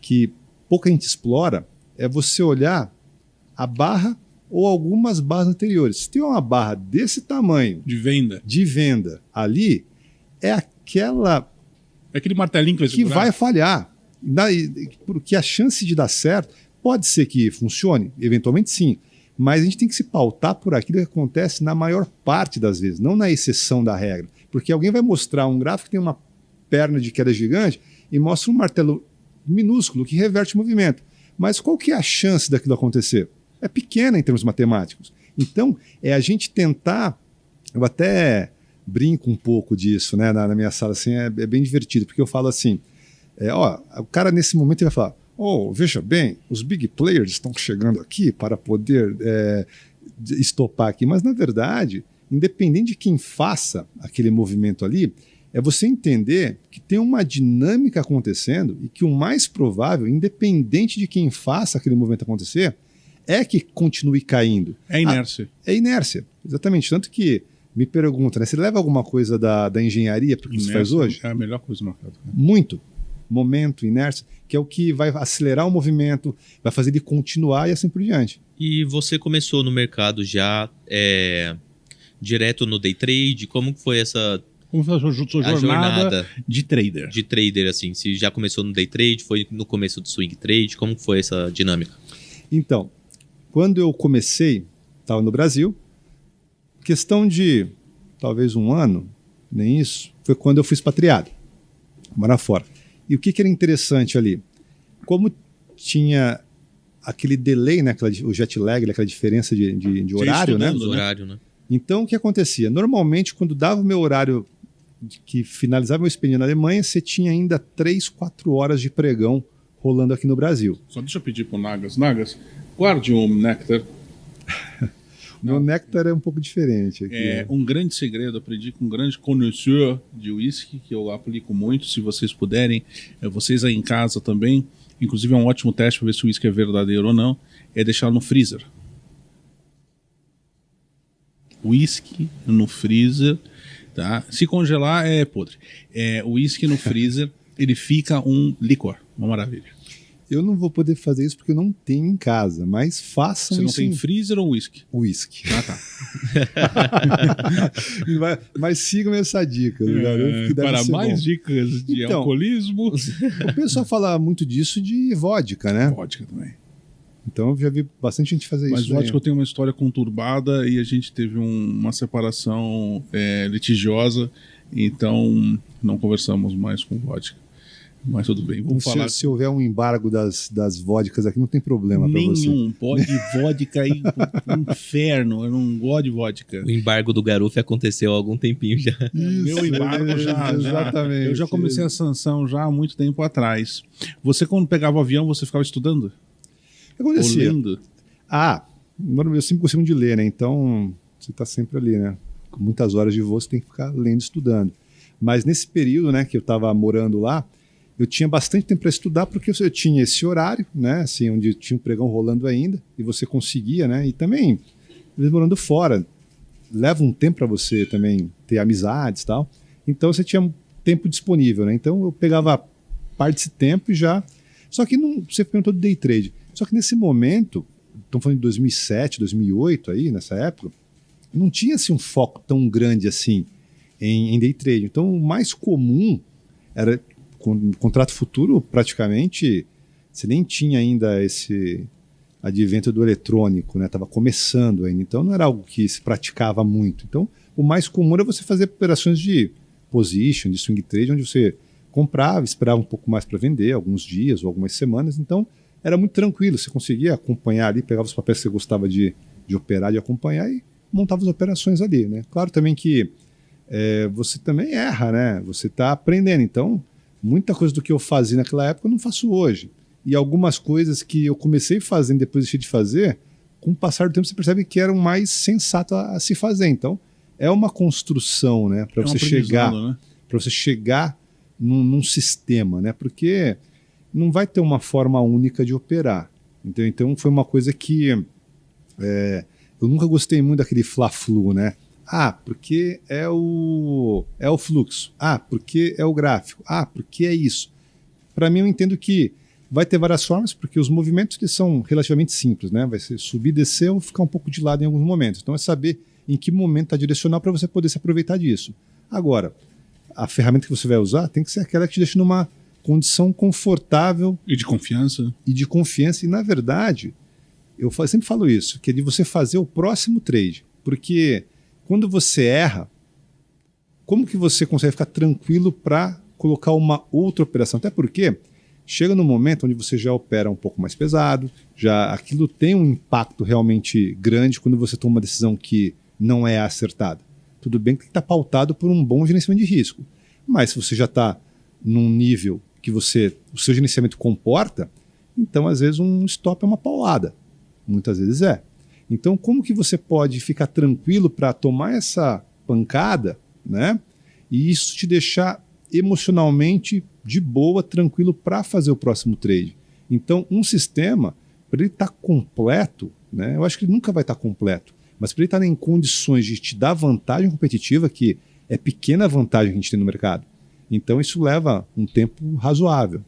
S3: que pouca gente explora, é você olhar a barra ou algumas barras anteriores. Se tem uma barra desse tamanho
S1: de venda ali,
S3: é
S1: aquele martelinho
S3: que vai falhar. Porque a chance de dar certo pode ser que funcione, eventualmente sim, mas a gente tem que se pautar por aquilo que acontece na maior parte das vezes, não na exceção da regra. Porque alguém vai mostrar um gráfico que tem uma perna de queda gigante e mostra um martelo minúsculo que reverte o movimento. Mas qual que é a chance daquilo acontecer? é pequena em termos matemáticos. Então, é a gente tentar, eu até brinco um pouco disso, né, na minha sala, assim, é bem divertido, porque eu falo assim, o cara nesse momento ele vai falar, veja bem, os big players estão chegando aqui para poder estopar aqui, mas na verdade, independente de quem faça aquele movimento ali, é você entender que tem uma dinâmica acontecendo e que o mais provável, independente de quem faça aquele movimento acontecer, é que continue caindo.
S1: É inércia.
S3: É inércia, exatamente. Tanto que me pergunta, né? Você leva alguma coisa da engenharia para o que você faz hoje?
S1: É a melhor coisa do mercado.
S3: Muito. Momento, inércia, que é o que vai acelerar o movimento, vai fazer ele continuar e assim por diante.
S2: E você começou no mercado já direto no day trade? Como foi essa
S1: Como foi a sua jornada de trader?
S2: De trader, assim, se já começou no day trade, foi no começo do swing trade, como foi essa dinâmica?
S3: Então, quando eu comecei, estava no Brasil, questão de talvez um ano, nem isso, foi quando eu fui expatriado, morar fora. E o que era interessante ali? Como tinha aquele delay, né, o jet lag, aquela diferença de horário, né?
S2: Horário, né?
S3: Então, o que acontecia? Normalmente, quando dava o meu horário que finalizava meu expediente na Alemanha, você tinha ainda 3, 4 horas de pregão rolando aqui no Brasil.
S1: Só deixa eu pedir pro Nagas. Nagas, guarde um néctar.
S3: Meu néctar é um pouco diferente aqui.
S1: Um grande segredo, aprendi com um grande conhecedor de whisky, que eu aplico muito, se vocês puderem, vocês aí em casa também, inclusive é um ótimo teste para ver se o whisky é verdadeiro ou não, é deixar no freezer. Whisky no freezer, tá? Se congelar é podre. O whisky no freezer, ele fica um licor, uma maravilha.
S3: Eu não vou poder fazer isso porque eu não tenho em casa, mas façam isso.
S1: Você não tem freezer ou whisky?
S3: Whisky.
S1: Ah, tá.
S3: Mas sigam essa dica.
S1: Para mais dicas de alcoolismo.
S3: O pessoal fala muito disso de vodka, né?
S1: Vodka também.
S3: Então eu já vi bastante gente fazer isso.
S1: Mas vodka eu tenho uma história conturbada e a gente teve uma separação litigiosa, então não conversamos mais com vodka. Mas tudo bem, vamos falar.
S3: Se houver um embargo das vodkas aqui, não tem problema para você.
S1: Nenhum, pode vodka aí, inferno, eu não gosto de vodka.
S2: O embargo do Garuf aconteceu há algum tempinho já.
S1: Meu embargo já.
S3: Exatamente.
S1: Eu já comecei a sanção já há muito tempo atrás. Você, quando pegava o avião, você ficava estudando?
S3: O que acontecia?
S1: Ou lendo?
S3: Eu sempre gostei muito de ler, né? Então, você está sempre ali, né? Com muitas horas de voo, você tem que ficar lendo, estudando. Mas nesse período, né, que eu estava morando lá, eu tinha bastante tempo para estudar porque eu tinha esse horário, né, assim, onde tinha um pregão rolando ainda e você conseguia, né, e também, morando fora, leva um tempo para você também ter amizades e tal, então você tinha tempo disponível, né, então eu pegava parte desse tempo e já, só que você perguntou do day trade, só que nesse momento, estamos falando de 2007, 2008 aí, nessa época, não tinha assim um foco tão grande assim em day trade, então o mais comum era contrato futuro, praticamente, você nem tinha ainda esse advento do eletrônico, né? Estava começando ainda, então não era algo que se praticava muito. Então, o mais comum era você fazer operações de position, de swing trade, onde você comprava, esperava um pouco mais para vender, alguns dias ou algumas semanas, então era muito tranquilo, você conseguia acompanhar ali, pegava os papéis que você gostava de operar, de acompanhar e montava as operações ali, né? Claro também que você também erra, né? Você está aprendendo, então muita coisa do que eu fazia naquela época eu não faço hoje. E algumas coisas que eu comecei fazendo e depois deixei de fazer, com o passar do tempo você percebe que eram mais sensato a se fazer. Então, é uma construção, né, para você chegar,
S1: né?
S3: Para você chegar num sistema, né? Porque não vai ter uma forma única de operar. Então foi uma coisa que eu nunca gostei muito daquele fla-flu, né? Porque é o fluxo. Porque é o gráfico. Porque é isso. Para mim, eu entendo que vai ter várias formas, porque os movimentos eles são relativamente simples, né? Vai ser subir, descer ou ficar um pouco de lado em alguns momentos. Então é saber em que momento está direcional para você poder se aproveitar disso. Agora, a ferramenta que você vai usar tem que ser aquela que te deixa numa condição confortável.
S1: E de confiança.
S3: E, na verdade, eu sempre falo isso, que é de você fazer o próximo trade. Porque quando você erra, como que você consegue ficar tranquilo para colocar uma outra operação? Até porque chega no momento onde você já opera um pouco mais pesado, já aquilo tem um impacto realmente grande quando você toma uma decisão que não é acertada. Tudo bem que está pautado por um bom gerenciamento de risco, mas se você já está num nível que o seu gerenciamento comporta, então às vezes um stop é uma paulada, muitas vezes é. Então como que você pode ficar tranquilo para tomar essa pancada, né? E isso te deixar emocionalmente de boa, tranquilo para fazer o próximo trade. Então, um sistema, para ele estar completo, né, eu acho que ele nunca vai estar completo, mas para ele estar em condições de te dar vantagem competitiva, que é pequena vantagem que a gente tem no mercado, então isso leva um tempo razoável.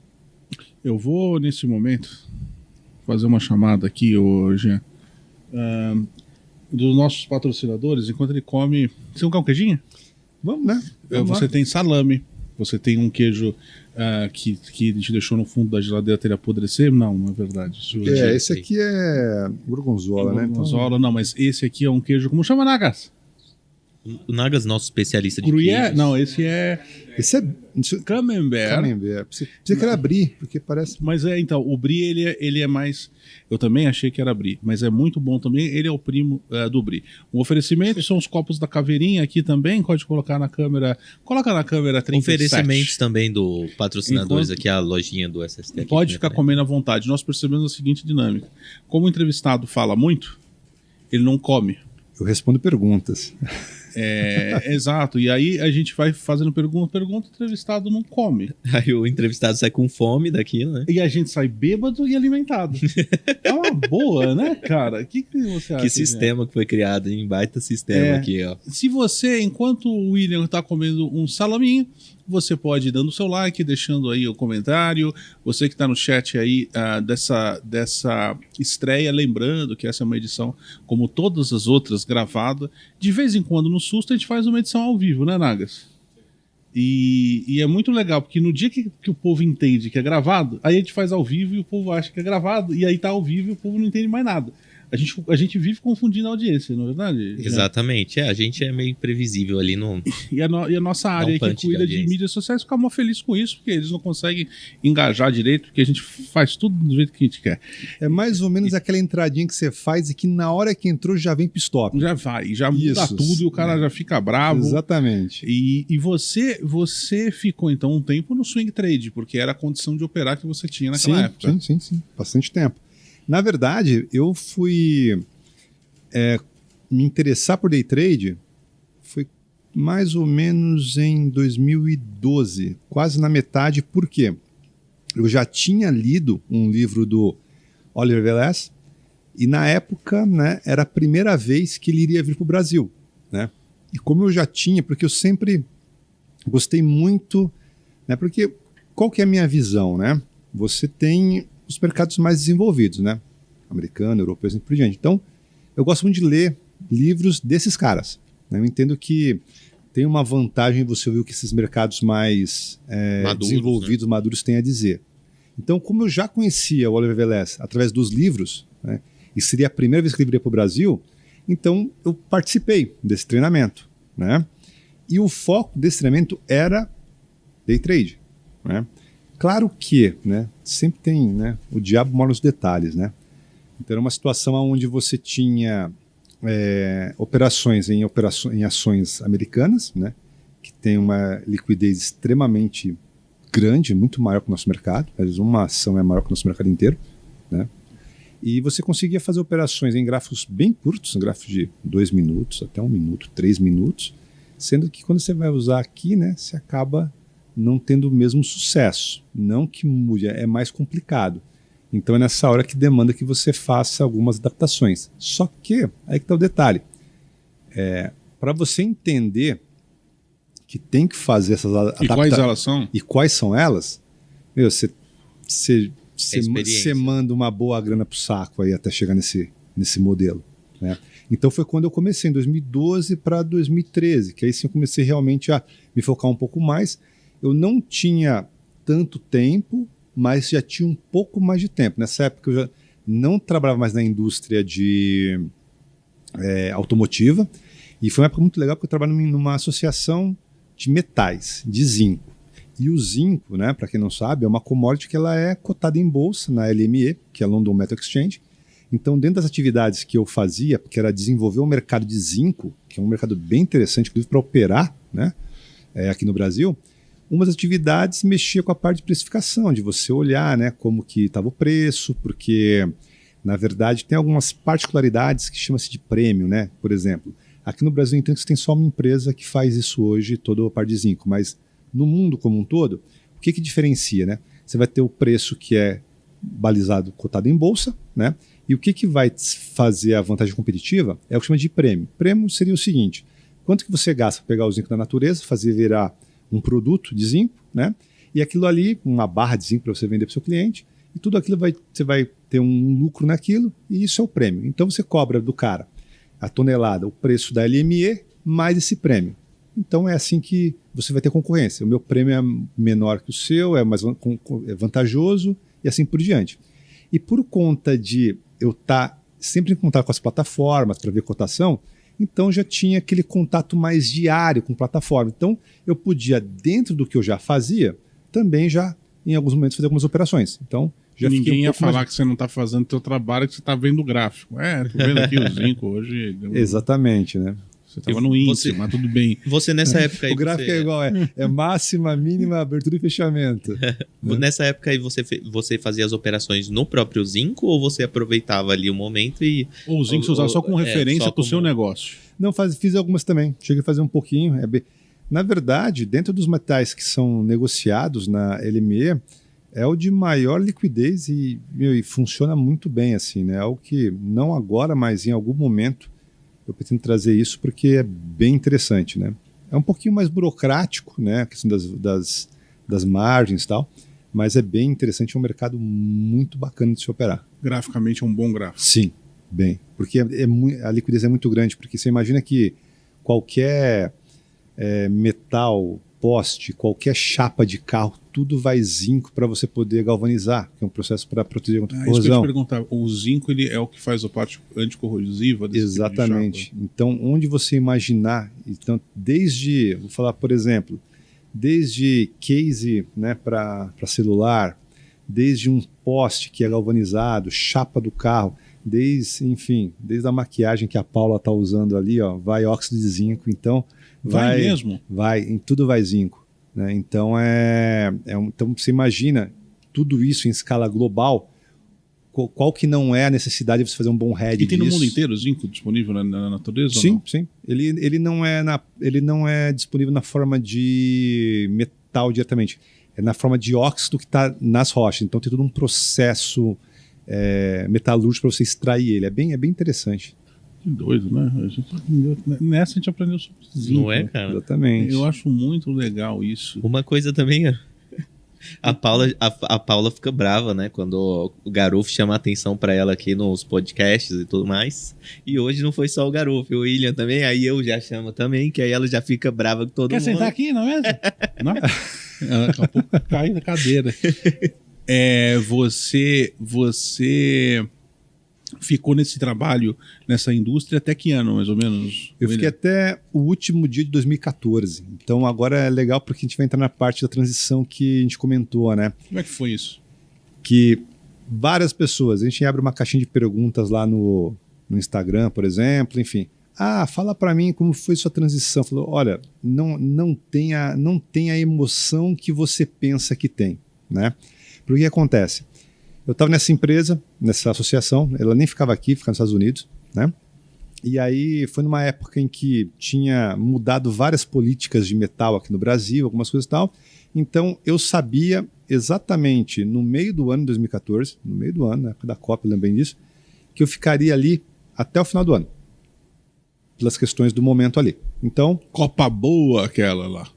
S1: Eu vou, nesse momento, fazer uma chamada aqui hoje dos nossos patrocinadores, enquanto ele come... Você não quer um queijinho?
S3: Vamos, né?
S1: Você
S3: lá.
S1: tem salame, você tem um queijo que a gente deixou no fundo da geladeira até ele apodrecer. Não é verdade. Isso
S3: Esse aqui é gorgonzola, né?
S1: Gorgonzola, não, mas esse aqui é um queijo... Como chama, Nagas?
S2: O Nagas, nosso especialista de
S1: Gruyère?
S2: queijos.
S1: Não, esse é Camembert.
S3: Camembert. Precisa que era Brie, porque parece...
S1: Mas então, o Brie, ele é mais... Eu também achei que era Brie, mas é muito bom também. Ele é o primo do Brie. Um oferecimento são os copos da Caveirinha aqui também. Pode colocar na câmera... Coloca na câmera 37.
S2: Oferecimentos também do patrocinadores aqui, a lojinha do SST. Aqui,
S1: Pode ficar comendo à vontade. Nós percebemos a seguinte dinâmica. Como o entrevistado fala muito, ele não come.
S3: Eu respondo perguntas.
S1: Exato. E aí a gente vai fazendo pergunta, o entrevistado não come.
S2: Aí o entrevistado sai com fome daquilo, né?
S1: E a gente sai bêbado e alimentado. É uma boa, né, cara? O que você acha?
S2: Que sistema que foi criado, hein? Baita sistema aqui, ó.
S1: Se você, enquanto o William está comendo um salaminho, você pode ir dando o seu like, deixando aí o comentário. Você que está no chat aí dessa estreia, lembrando que essa é uma edição, como todas as outras, gravada. De vez em quando, no susto, a gente faz uma edição ao vivo, né, Nagas? E é muito legal, porque no dia que o povo entende que é gravado, aí a gente faz ao vivo e o povo acha que é gravado, e aí tá ao vivo e o povo não entende mais nada. A gente vive confundindo a audiência, não é verdade?
S2: Exatamente. A gente é meio imprevisível ali no...
S1: E a nossa área aí que cuida de mídias sociais fica mó feliz com isso, porque eles não conseguem engajar direito, porque a gente faz tudo do jeito que a gente quer.
S3: É mais ou menos aquela entradinha que você faz e que na hora que entrou já vem pistop.
S1: Já vai, já muda tudo e o cara já fica bravo.
S3: Exatamente.
S1: E você ficou então um tempo no swing trade, porque era a condição de operar que você tinha naquela época.
S3: Sim. Bastante tempo. Na verdade, eu fui me interessar por day trade foi mais ou menos em 2012, quase na metade, porque eu já tinha lido um livro do Oliver Velez e na época, né, era a primeira vez que ele iria vir para o Brasil, né? E como eu já tinha, porque eu sempre gostei muito, né? Porque qual que é a minha visão, né? Você tem os mercados mais desenvolvidos, né? Americano, europeu, assim por diante. Então, eu gosto muito de ler livros desses caras, né? Eu entendo que tem uma vantagem você ouvir o que esses mercados mais maduros, desenvolvidos, né? Maduros têm a dizer. Então, como eu já conhecia o Oliver Velez através dos livros, né? E seria a primeira vez que ele viria para o Brasil, então eu participei desse treinamento, né? E o foco desse treinamento era day trade, né? Claro que, né, sempre tem, né, o diabo mora nos detalhes, né? Então era uma situação onde você tinha operações em ações americanas, né, que tem uma liquidez extremamente grande, muito maior que o nosso mercado. Às vezes uma ação é maior que o nosso mercado inteiro, né? E você conseguia fazer operações em gráficos bem curtos, gráficos de 2 minutos até 1 minuto, 3 minutos, sendo que quando você vai usar aqui, né, você acaba não tendo o mesmo sucesso. Não que mude, é mais complicado. Então é nessa hora que demanda que você faça algumas adaptações. Só que, aí que está o detalhe. Para você entender que tem que fazer essas adaptações...
S1: E quais elas são?
S3: E quais são elas? Meu, você manda uma boa grana pro saco aí até chegar nesse modelo, né? Então foi quando eu comecei, em 2012 para 2013, que aí sim eu comecei realmente a me focar um pouco mais. Eu não tinha tanto tempo, mas já tinha um pouco mais de tempo. Nessa época eu já não trabalhava mais na indústria de automotiva, e foi uma época muito legal porque eu trabalhava numa associação de metais, de zinco. E o zinco, né, para quem não sabe, é uma commodity que ela é cotada em bolsa na LME, que é a London Metal Exchange. Então, dentro das atividades que eu fazia, que era desenvolver o mercado de zinco, que é um mercado bem interessante, inclusive para operar, né, aqui no Brasil, uma das atividades mexia com a parte de precificação, de você olhar, né, como que estava o preço, porque, na verdade, tem algumas particularidades que chama-se de prêmio, né? Por exemplo, aqui no Brasil, então, você tem só uma empresa que faz isso hoje, toda a parte de zinco, mas no mundo como um todo, o que diferencia, né? Você vai ter o preço que é balizado, cotado em bolsa, né? E o que vai fazer a vantagem competitiva é o que chama de prêmio. Prêmio seria o seguinte: quanto que você gasta para pegar o zinco da natureza, fazer virar um produto de zinco, né? E aquilo ali, uma barra de zinco para você vender para o seu cliente, e tudo aquilo você vai ter um lucro naquilo, e isso é o prêmio. Então você cobra do cara a tonelada, o preço da LME, mais esse prêmio. Então é assim que você vai ter concorrência. O meu prêmio é menor que o seu, é mais vantajoso e assim por diante. E por conta de eu estar sempre em contato com as plataformas para ver cotação, então já tinha aquele contato mais diário com a plataforma. Então eu podia, dentro do que eu já fazia, também já em alguns momentos fazer algumas operações. Então já
S1: ninguém ia falar que você não está fazendo o seu trabalho, que você está vendo o gráfico. Tô vendo aqui o zinco hoje.
S3: Exatamente, né?
S1: Você estava no índice, mas tudo bem.
S2: Você nessa época aí...
S3: O gráfico é igual, é máxima, mínima, abertura e fechamento.
S2: Nessa época aí você fazia as operações no próprio zinco ou você aproveitava ali o momento e...
S1: Ou o zinco você usava só como referência para o seu negócio?
S3: Não, fiz algumas também. Cheguei a fazer um pouquinho. Na verdade, dentro dos metais que são negociados na LME, é o de maior liquidez e funciona muito bem, assim, né? Algo que não agora, mas em algum momento eu pretendo trazer isso porque é bem interessante, né? É um pouquinho mais burocrático, né? A questão das margens e tal, mas é bem interessante, é um mercado muito bacana de se operar.
S1: Graficamente é um bom gráfico.
S3: Sim, bem. Porque a liquidez é muito grande, porque você imagina que qualquer metal, poste, qualquer chapa de carro, tudo vai zinco para você poder galvanizar, que é um processo para proteger contra corrosão.
S1: Isso que eu te perguntar, o zinco ele é o que faz a parte anticorrosiva desse
S3: Exatamente.
S1: Tipo de chapa?
S3: Então, onde você imaginar, então, vou falar, por exemplo, desde case, né, para celular, desde um poste que é galvanizado, chapa do carro, desde a maquiagem que a Paula está usando ali, ó, vai óxido de zinco, então
S1: vai mesmo?
S3: Vai, em tudo vai zinco, né? Então então você imagina tudo isso em escala global, qual que não é a necessidade de você fazer um bom hedge disso?
S1: E tem no mundo inteiro zinco disponível na natureza?
S3: Sim,
S1: ou não?
S3: sim. Ele não é disponível na forma de metal diretamente, é na forma de óxido que está nas rochas. Então tem todo um processo metalúrgico para você extrair ele. É bem interessante.
S1: Que doido, né? Nessa a gente aprendeu sobre zinco.
S2: Não é, cara?
S3: Exatamente.
S1: Eu acho muito legal isso.
S2: Uma coisa também, a Paula fica brava, né? Quando o Garufo chama a atenção pra ela aqui nos podcasts e tudo mais. E hoje não foi só o Garufo, o William também. Aí eu já chamo também, que aí ela já fica brava com todo mundo.
S1: Quer sentar aqui, não é mesmo? Não? Daqui a pouco cai da cadeira. Você ficou nesse trabalho, nessa indústria, até que ano, mais ou menos?
S3: Eu fiquei até o último dia de 2014. Então agora é legal porque a gente vai entrar na parte da transição que a gente comentou, né?
S1: Como é que foi isso?
S3: Que várias pessoas, a gente abre uma caixinha de perguntas lá no Instagram, por exemplo, enfim. Fala para mim como foi sua transição. Falou, olha, não tem a emoção que você pensa que tem, né? Porque o que acontece? Eu estava nessa empresa, nessa associação, ela nem ficava aqui, ficava nos Estados Unidos, né? E aí foi numa época em que tinha mudado várias políticas de metal aqui no Brasil, algumas coisas e tal. Então eu sabia exatamente no meio do ano de 2014, no meio do ano, na época da Copa, eu lembro bem disso, que eu ficaria ali até o final do ano, pelas questões do momento ali. Então,
S1: Copa boa aquela lá.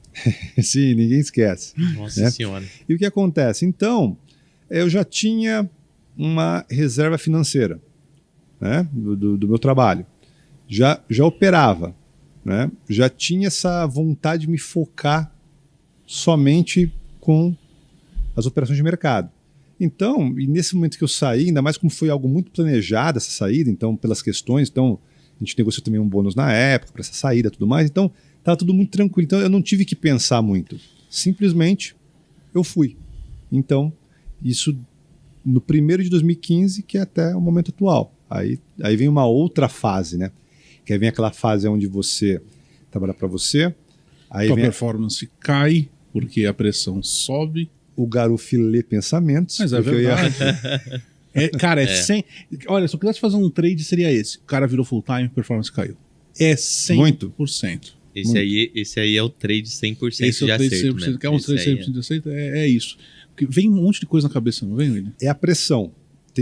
S3: sim, ninguém esquece.
S2: Nossa Senhora.
S3: E o que acontece? Então, eu já tinha uma reserva financeira, né, do meu trabalho. Já operava, né, já tinha essa vontade de me focar somente com as operações de mercado. Então, e nesse momento que eu saí, ainda mais como foi algo muito planejado essa saída, então pelas questões, então a gente negociou também um bônus na época para essa saída e tudo mais, então estava tudo muito tranquilo. Então eu não tive que pensar muito. Simplesmente eu fui. Então, isso no primeiro de 2015, que é até o momento atual. Aí vem uma outra fase, né? Que aí vem aquela fase onde você trabalha para você, aí
S1: Tua
S3: vem
S1: performance cai, porque a pressão sobe.
S3: o Garuf lê pensamentos.
S1: Mas é
S3: porque eu ia-
S1: verdade. Cara, sem. Olha, se eu quisesse fazer um trade, seria esse. O cara virou full time, performance caiu. É 100%.
S3: Muito.
S2: Esse aí é o trade 100%
S1: Esse é
S2: de
S1: o trade
S2: acerto,
S1: 100%.
S2: né?
S1: Quer um
S2: Esse
S1: trade
S2: aí
S1: 100% de acerto? É isso. Porque vem um monte de coisa na cabeça, não vem, William?
S3: É a pressão.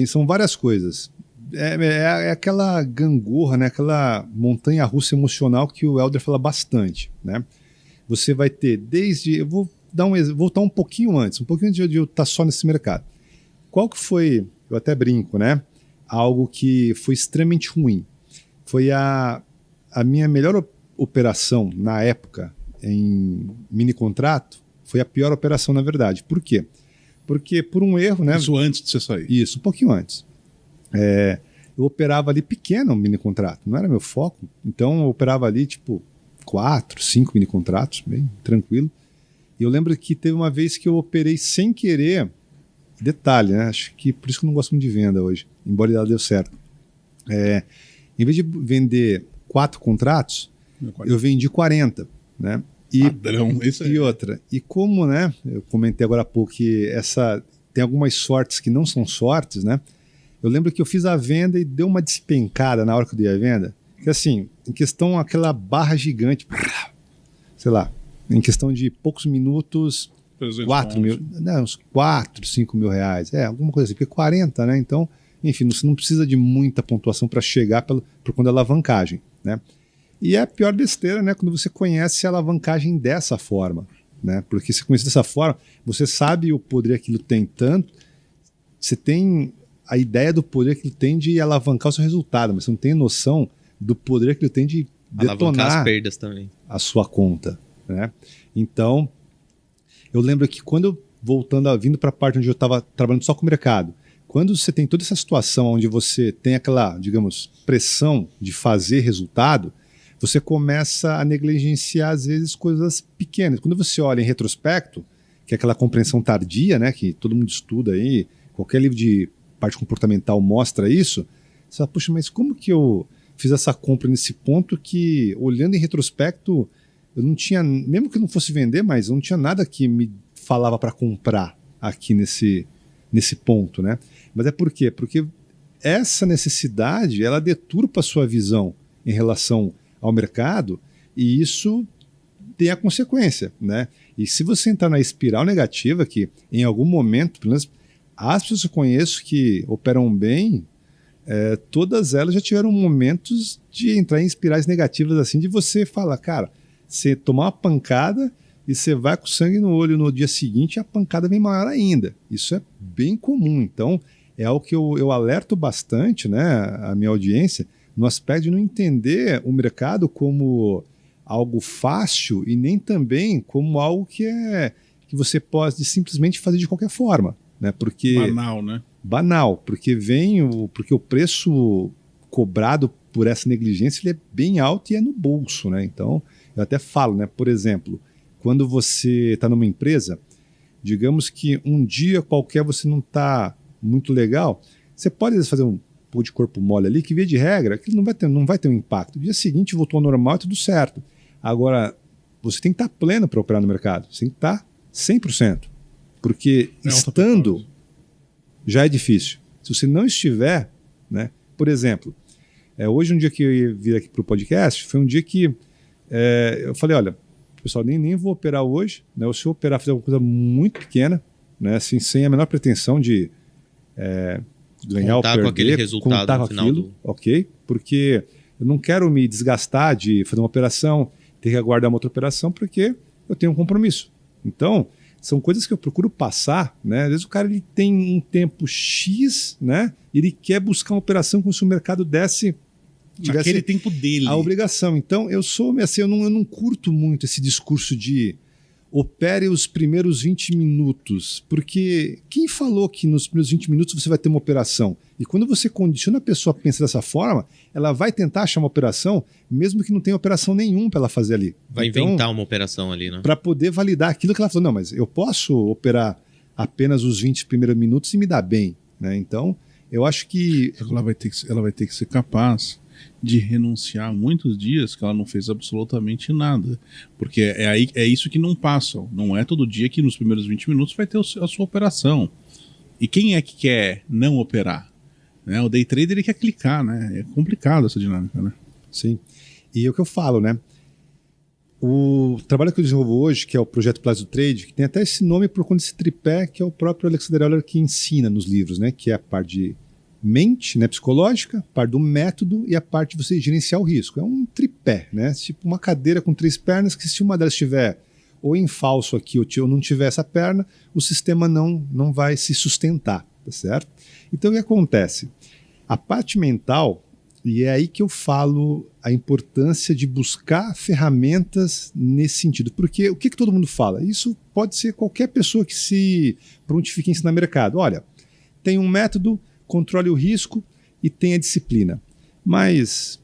S3: São várias coisas. É aquela gangorra, né? Aquela montanha-russa emocional que o Helder fala bastante, né? Você vai ter desde... Eu vou dar um exemplo, voltar um pouquinho antes de eu estar só nesse mercado. Qual que foi, eu até brinco, né? Algo que foi extremamente ruim. Foi a minha melhor operação na época em mini contrato, foi a pior operação, na verdade. Por quê? Porque por um erro, né?
S1: Isso antes de você sair.
S3: Isso, um pouquinho antes. Eu operava ali pequeno mini contrato, não era meu foco. Então eu operava ali tipo 4, 5 mini contratos, bem tranquilo. E eu lembro que teve uma vez que eu operei sem querer. Detalhe, né? Acho que por isso que eu não gosto muito de venda hoje, embora ela deu certo. Em vez de vender 4 contratos, eu vendi 40, né?
S1: Padrão, isso aí.
S3: E outra, e como, né, eu comentei agora há pouco que tem algumas sortes que não são sortes, né? Eu lembro que eu fiz a venda e deu uma despencada na hora que eu dei a venda, que assim, em questão aquela barra gigante, sei lá, em questão de poucos minutos, 4 mil, né, uns 4, 5 mil reais, alguma coisa assim, porque 40, né? Então, enfim, você não precisa de muita pontuação para chegar por conta da alavancagem, né? E é a pior besteira, né, quando você conhece a alavancagem dessa forma, né? Porque se conhece dessa forma, você sabe o poder que aquilo tem tanto, você tem a ideia do poder que ele tem de alavancar o seu resultado, mas você não tem noção do poder que ele tem de
S2: alavancar
S3: detonar
S2: as perdas também.
S3: a sua conta, né? Então, eu lembro que vindo para a parte onde eu estava trabalhando só com o mercado, quando você tem toda essa situação onde você tem aquela, digamos, pressão de fazer resultado, você começa a negligenciar, às vezes, coisas pequenas. Quando você olha em retrospecto, que é aquela compreensão tardia, né, que todo mundo estuda aí, qualquer livro de parte comportamental mostra isso, você fala, puxa, mas como que eu fiz essa compra nesse ponto que, olhando em retrospecto, eu não tinha, mesmo que eu não fosse vender, mas eu não tinha nada que me falava para comprar aqui nesse ponto, né? Mas é por quê? Porque essa necessidade, ela deturpa a sua visão em relação ao mercado e isso tem a consequência, né? E se você entrar na espiral negativa, que em algum momento, pelo menos as pessoas que eu conheço que operam bem, todas elas já tiveram momentos de entrar em espirais negativas assim, de você falar, cara, você tomar uma pancada e você vai com sangue no olho no dia seguinte e a pancada vem maior ainda. Isso é bem comum. Então, é algo que eu alerto bastante, né, a minha audiência, no aspecto de não entender o mercado como algo fácil e nem também como algo que você pode simplesmente fazer de qualquer forma, né? Porque
S1: Banal, né?
S3: Banal, porque porque o preço cobrado por essa negligência ele é bem alto e é no bolso, né? Então, eu até falo, né? Por exemplo, quando você está numa empresa, digamos que um dia qualquer você não está muito legal, você pode às vezes fazer um pouco de corpo mole ali, que via de regra, aquilo não vai ter um impacto. No dia seguinte voltou ao normal e tudo certo. Agora, você tem que estar pleno para operar no mercado. Você tem que estar 100%. Porque estando, já é difícil. Se você não estiver, né? Por exemplo, hoje um dia que eu ia vir aqui para o podcast, foi um dia que eu falei, olha, pessoal, nem vou operar hoje, né? Ou se eu operar, fazer alguma coisa muito pequena, né? Assim, sem a menor pretensão de ganhar ou perder,
S2: com aquele resultado
S3: contar
S2: no
S3: com
S2: final
S3: aquilo, ok? Porque eu não quero me desgastar de fazer uma operação, ter que aguardar uma outra operação, porque eu tenho um compromisso. Então, são coisas que eu procuro passar, né? Às vezes o cara ele tem um tempo X, né? Ele quer buscar uma operação como se o mercado tivesse
S1: Naquele tempo dele.
S3: a obrigação. Então, eu sou assim, eu não curto muito esse discurso de opere os primeiros 20 minutos, porque quem falou que nos primeiros 20 minutos você vai ter uma operação? E quando você condiciona a pessoa a pensar dessa forma, ela vai tentar achar uma operação, mesmo que não tenha operação nenhuma para ela fazer ali.
S2: Vai inventar uma operação ali, né?
S3: Para poder validar aquilo que ela falou. Não, mas eu posso operar apenas os 20 primeiros minutos e me dar bem, né? Então, eu acho que...
S1: Ela vai ter que ser capaz de renunciar muitos dias que ela não fez absolutamente nada. Porque é isso que não passa. Não é todo dia que nos primeiros 20 minutos vai ter a sua operação. E quem é que quer não operar? Né? O day trader ele quer clicar, né? É complicado essa dinâmica, né?
S3: Sim. E é o que eu falo, né? O trabalho que eu desenvolvo hoje, que é o projeto Plazo Trade, que tem até esse nome por conta desse tripé, que é o próprio Alexander Euler que ensina nos livros, né? Que é a parte de mente, né, psicológica, a parte do método e a parte de você gerenciar o risco. É um tripé, né? Tipo uma cadeira com 3 pernas que se uma delas estiver ou em falso aqui ou não tiver essa perna, o sistema não vai se sustentar, tá certo? Então o que acontece? A parte mental, e é aí que eu falo a importância de buscar ferramentas nesse sentido. Porque o que todo mundo fala? Isso pode ser qualquer pessoa que se prontifique em ensinar mercado. Olha, tem um método, controle o risco e tenha disciplina. Mas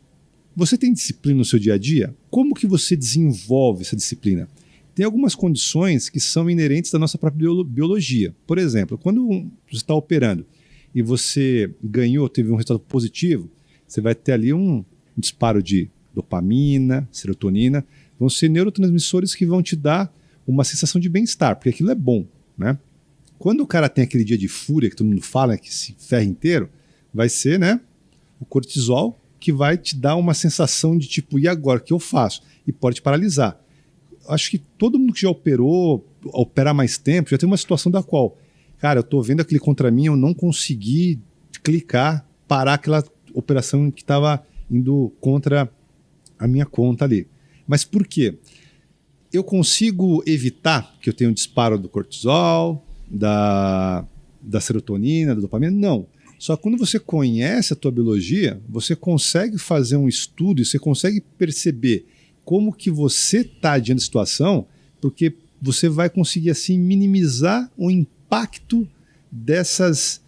S3: você tem disciplina no seu dia a dia? Como que você desenvolve essa disciplina? Tem algumas condições que são inerentes da nossa própria biologia. Por exemplo, quando você está operando e você ganhou, teve um resultado positivo, você vai ter ali um disparo de dopamina, serotonina, vão ser neurotransmissores que vão te dar uma sensação de bem-estar, porque aquilo é bom, né? Quando o cara tem aquele dia de fúria que todo mundo fala, que se ferra inteiro, vai ser, né, o cortisol que vai te dar uma sensação de tipo, e agora, o que eu faço? E pode te paralisar. Acho que todo mundo que já opera mais tempo, já tem uma situação da qual, cara, eu tô vendo aquele contra mim, eu não consegui clicar, parar aquela operação que estava indo contra a minha conta ali. Mas por quê? Eu consigo evitar que eu tenha um disparo do cortisol, da serotonina, da dopamina? Não. Só que quando você conhece a tua biologia, você consegue fazer um estudo e você consegue perceber como que você está diante da situação, porque você vai conseguir assim minimizar o impacto dessas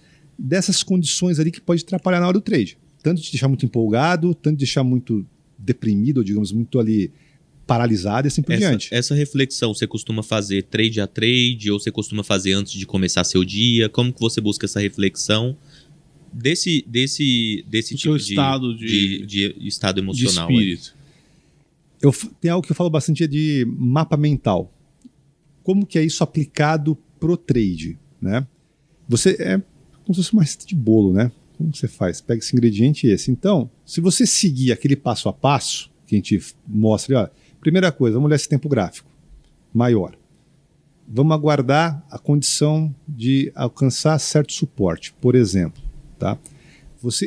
S3: condições ali que pode atrapalhar na hora do trade. Tanto de deixar muito empolgado, tanto de deixar muito deprimido, ou digamos, muito ali paralisado e assim por diante.
S2: Essa reflexão você costuma fazer trade a trade ou você costuma fazer antes de começar seu dia? Como que você busca essa reflexão desse tipo de estado emocional?
S1: De espírito.
S3: Tem algo que eu falo bastante é de mapa mental. Como que é isso aplicado pro trade, né? Você é como se fosse uma receita de bolo, né? Como você faz? Pega esse ingrediente e esse. Então, se você seguir aquele passo a passo que a gente mostra, ó, primeira coisa, vamos olhar esse tempo gráfico maior. Vamos aguardar a condição de alcançar certo suporte, por exemplo. Tá?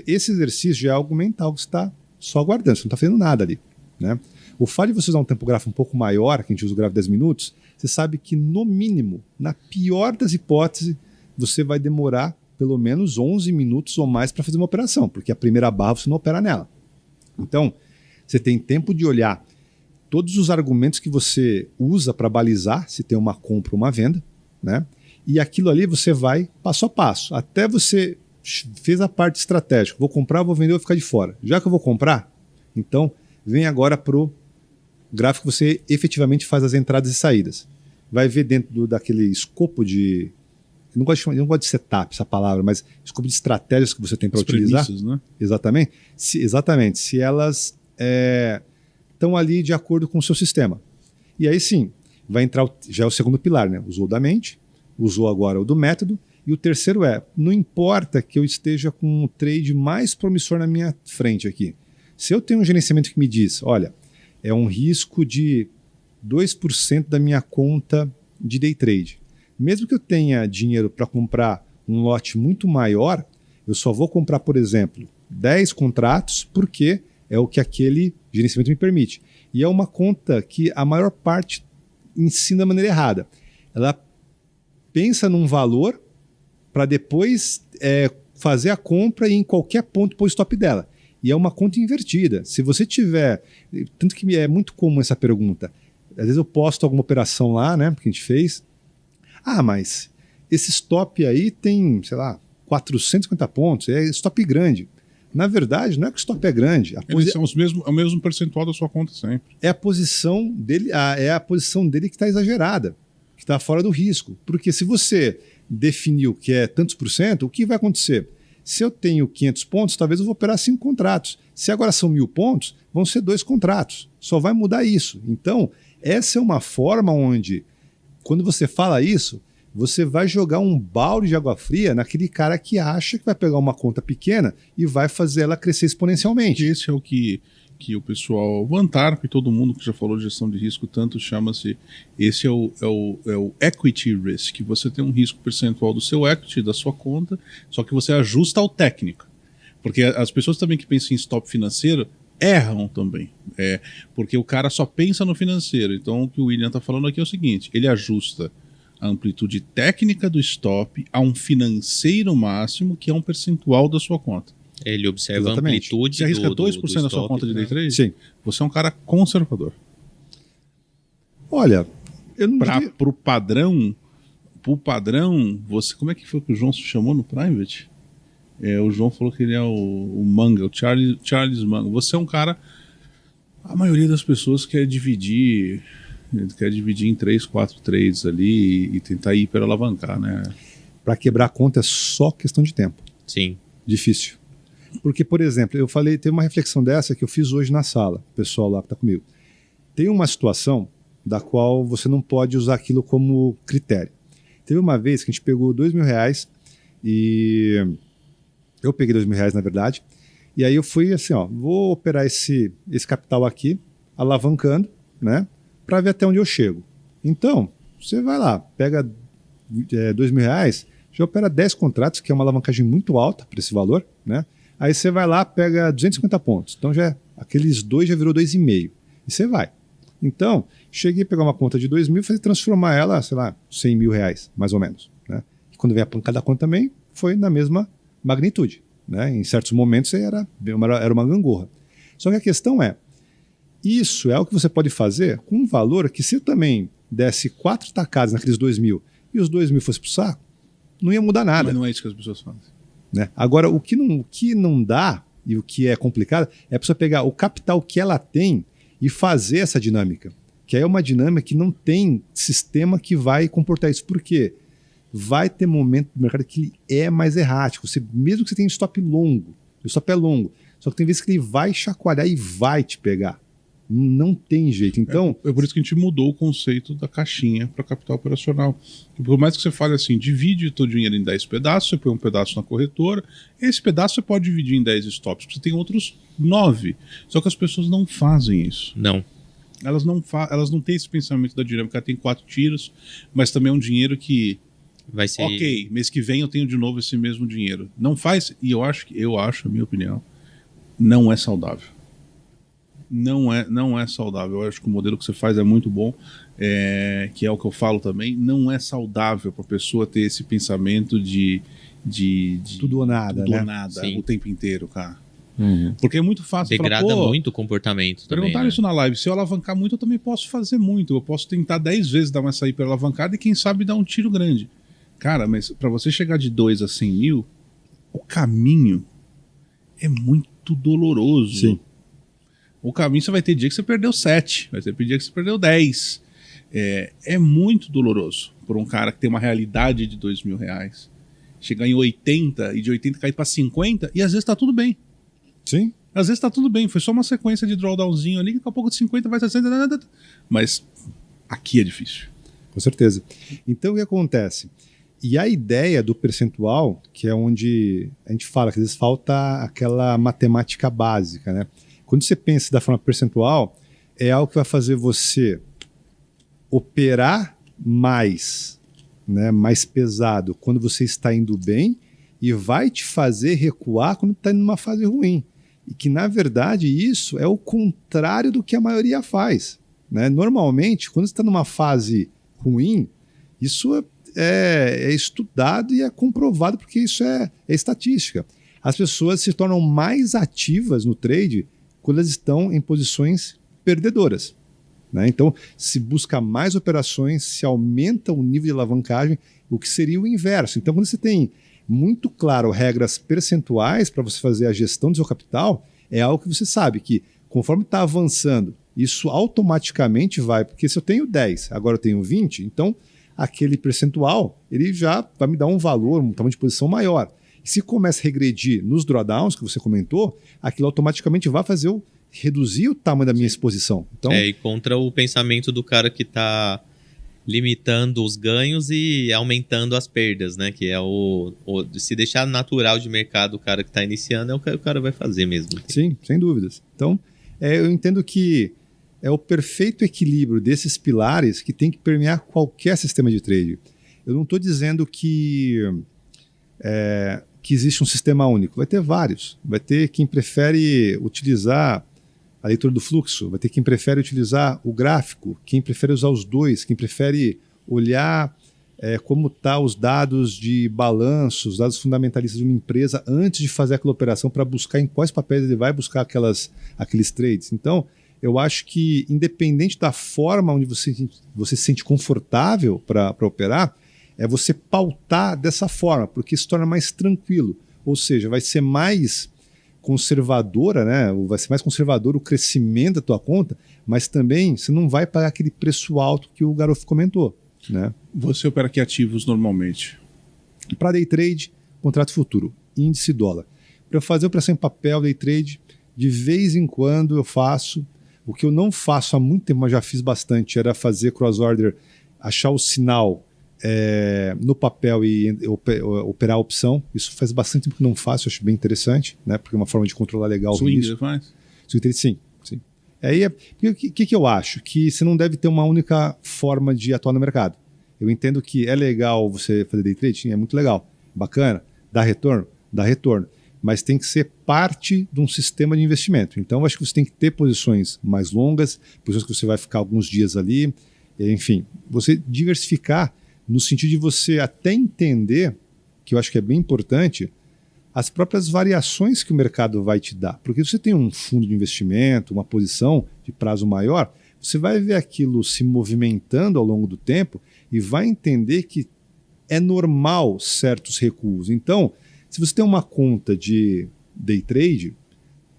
S3: Esse exercício já é algo mental que você está só aguardando, você não está fazendo nada ali. Né? O fato de você usar um tempo gráfico um pouco maior, que a gente usa o gráfico de 10 minutos, você sabe que no mínimo, na pior das hipóteses, você vai demorar pelo menos 11 minutos ou mais para fazer uma operação, porque a primeira barra você não opera nela. Então, você tem tempo de olhar todos os argumentos que você usa para balizar se tem uma compra ou uma venda, né? E aquilo ali você vai passo a passo, até você fez a parte estratégica, vou comprar, vou vender, vou ficar de fora. Já que eu vou comprar, então vem agora para o gráfico que você efetivamente faz as entradas e saídas. Vai ver dentro daquele escopo de... Eu não gosto de setup, essa palavra, mas escopo de estratégias que você tem para utilizar.
S1: Né?
S3: Exatamente. Se elas estão ali de acordo com o seu sistema. E aí sim, vai entrar já é o segundo pilar, né? Usou o da mente, usou agora o do método, e o terceiro não importa que eu esteja com um trade mais promissor na minha frente aqui. Se eu tenho um gerenciamento que me diz, olha, é um risco de 2% da minha conta de day trade. Mesmo que eu tenha dinheiro para comprar um lote muito maior, eu só vou comprar, por exemplo, 10 contratos, porque é o que aquele gerenciamento me permite. E é uma conta que a maior parte ensina da maneira errada. Ela pensa num valor para depois fazer a compra e em qualquer ponto pôr o stop dela. E é uma conta invertida. Se você tiver... Tanto que é muito comum essa pergunta. às vezes eu posto alguma operação lá, né, que a gente fez. Ah, mas esse stop aí tem, sei lá, 450 pontos, é stop grande. Na verdade, não é que o stop é grande.
S1: Eles são é o mesmo percentual da sua conta sempre.
S3: É a posição dele, é a posição dele que está exagerada, que está fora do risco. Porque se você definiu que é tantos por cento, o que vai acontecer? Se eu tenho 500 pontos, talvez eu vou operar 5 contratos. Se agora são 1.000 pontos, vão ser 2 contratos. Só vai mudar isso. Então, essa é uma forma onde, quando você fala isso, você vai jogar um balde de água fria naquele cara que acha que vai pegar uma conta pequena e vai fazer ela crescer exponencialmente.
S1: Esse é o que o pessoal, o Antarp e todo mundo que já falou de gestão de risco tanto chama-se, esse é o equity risk. Você tem um risco percentual do seu equity, da sua conta, só que você ajusta ao técnico. Porque as pessoas também que pensam em stop financeiro erram também. Porque o cara só pensa no financeiro. Então o que o William está falando aqui é o seguinte, ele ajusta a amplitude técnica do stop a um financeiro máximo, que é um percentual da sua conta.
S2: Ele observa
S3: Exatamente.
S2: a amplitude
S1: Você arrisca 2%
S2: do
S1: da sua
S2: stop,
S1: conta de day trade?
S3: Sim.
S1: Você é um cara conservador.
S3: Olha, eu não diria...
S1: Pro padrão, você, como é que foi que o João se chamou no private? O João falou que ele é o Manga, o Charles Manga. Você é um cara, a maioria das pessoas quer dividir em 3, 4 trades ali e tentar hiperalavancar, né?
S3: Para quebrar a conta é só questão de tempo.
S2: Sim.
S3: Difícil. Porque, por exemplo, eu falei, tem uma reflexão dessa que eu fiz hoje na sala, o pessoal lá que está comigo. Tem uma situação da qual você não pode usar aquilo como critério. Teve uma vez que a gente pegou R$2.000 e eu peguei R$2.000, na verdade, e aí eu fui assim, ó, vou operar esse capital aqui, alavancando, né, para ver até onde eu chego. Então, você vai lá, pega R$2.000, já opera 10 contratos, que é uma alavancagem muito alta para esse valor, né? Aí você vai lá, pega 250 pontos. Então aqueles 2 já virou 2,5. E você vai. Então, cheguei a pegar uma conta de 2.000 e transformar ela, sei lá, R$100.000, mais ou menos, né? E quando vem a pancada da conta também, foi na mesma magnitude, né? Em certos momentos era uma gangorra. Só que a questão é, isso é o que você pode fazer com um valor que, se eu também desse 4 tacadas naqueles 2.000 e os 2.000 fossem pro saco, não ia mudar nada.
S1: Mas não é isso que as pessoas fazem.
S3: Né? Agora, o que não dá e o que é complicado é a pessoa pegar o capital que ela tem e fazer essa dinâmica. Que aí é uma dinâmica que não tem sistema que vai comportar isso. Por quê? Vai ter momento do mercado que ele é mais errático. Mesmo que você tenha um stop longo, o stop é longo, só que tem vezes que ele vai chacoalhar e vai te pegar. Não tem jeito. Então,
S1: é por isso que a gente mudou o conceito da caixinha para capital operacional. Por mais que você fale assim, divide o teu dinheiro em 10 pedaços, você põe um pedaço na corretora, esse pedaço você pode dividir em 10 stops, porque você tem outros 9. Só que as pessoas não fazem isso.
S2: Não.
S1: Elas não têm esse pensamento da dinâmica. Ela tem 4 tiros, mas também é um dinheiro que...
S2: Vai ser...
S1: Ok, mês que vem eu tenho de novo esse mesmo dinheiro. Não faz, e eu acho, a minha opinião, não é saudável. Não é saudável. Eu acho que o modelo que você faz é muito bom, que é o que eu falo também. Não é saudável para a pessoa ter esse pensamento de
S3: tudo ou nada,
S1: tudo
S3: né?
S1: ou nada
S2: Sim.
S1: o tempo inteiro, cara.
S3: Uhum.
S1: Porque é muito fácil
S2: Degrada
S1: falar,
S2: muito o comportamento também.
S1: perguntaram
S2: Né?
S1: isso na live. Se eu alavancar muito, eu também posso fazer muito. Eu posso tentar 10 vezes dar uma saída para alavancada e quem sabe dar um tiro grande. Cara, mas para você chegar de 2 a 100 mil, o caminho é muito doloroso.
S3: Sim.
S1: O caminho você vai ter dia que você perdeu 7, vai ter dia que você perdeu 10. É muito doloroso por um cara que tem uma realidade de R$2.000. Chegar em 80 e de 80 cair para 50 e às vezes tá tudo bem.
S3: Sim.
S1: Às vezes tá tudo bem, foi só uma sequência de drawdownzinho ali, que daqui a pouco de 50 vai 60, mas aqui é difícil.
S3: Com certeza. Então o que acontece? E a ideia do percentual, que é onde a gente fala que às vezes falta aquela matemática básica, né? Quando você pensa da forma percentual, é algo que vai fazer você operar mais, né, mais pesado quando você está indo bem e vai te fazer recuar quando está indo numa fase ruim. E que, na verdade, isso é o contrário do que a maioria faz, né? Normalmente, quando você está numa fase ruim, isso é estudado e é comprovado porque isso é estatística. As pessoas se tornam mais ativas no trade quando elas estão em posições perdedoras. né? Então, se busca mais operações, se aumenta o nível de alavancagem, o que seria o inverso. Então, quando você tem muito claro regras percentuais para você fazer a gestão do seu capital, é algo que você sabe que, conforme está avançando, isso automaticamente vai, porque se eu tenho 10, agora eu tenho 20, então aquele percentual ele já vai me dar um valor, um tamanho de posição maior. Se começa a regredir nos drawdowns que você comentou, aquilo automaticamente vai fazer reduzir o tamanho da minha exposição. Então,
S2: e contra o pensamento do cara que está limitando os ganhos e aumentando as perdas, né? Que é se deixar natural de mercado o cara que está iniciando, é o que o cara vai fazer mesmo.
S3: Sim, sem dúvidas. Então, eu entendo que é o perfeito equilíbrio desses pilares que tem que permear qualquer sistema de trade. Eu não estou dizendo que existe um sistema único. Vai ter vários. Vai ter quem prefere utilizar a leitura do fluxo, vai ter quem prefere utilizar o gráfico, quem prefere usar os dois, quem prefere olhar como estão os dados de balanço, os dados fundamentalistas de uma empresa antes de fazer aquela operação para buscar em quais papéis ele vai buscar aqueles trades. Então, eu acho que, independente da forma onde você se sente confortável para operar, é você pautar dessa forma, porque se torna mais tranquilo. Ou seja, vai ser mais conservadora, né? Vai ser mais conservador o crescimento da tua conta, mas também você não vai pagar aquele preço alto que o Garof comentou, né?
S1: Você opera que ativos normalmente?
S3: Para day trade, contrato futuro, índice dólar. Para fazer operação em papel, day trade, de vez em quando eu faço. O que eu não faço há muito tempo, mas já fiz bastante, era fazer cross order, achar o sinal no papel e operar a opção. Isso faz bastante tempo que não faço, acho bem interessante, né? Porque é uma forma de controlar legal o risco.
S1: Faz?
S3: Swing trade, sim. Aí o que eu acho? Que você não deve ter uma única forma de atuar no mercado. Eu entendo que é legal você fazer day trade, é muito legal, bacana, dá retorno, mas tem que ser parte de um sistema de investimento. Então, eu acho que você tem que ter posições mais longas, posições que você vai ficar alguns dias ali, enfim, você diversificar no sentido de você até entender, que eu acho que é bem importante, as próprias variações que o mercado vai te dar. Porque se você tem um fundo de investimento, uma posição de prazo maior, você vai ver aquilo se movimentando ao longo do tempo e vai entender que é normal certos recuos. Então, se você tem uma conta de day trade,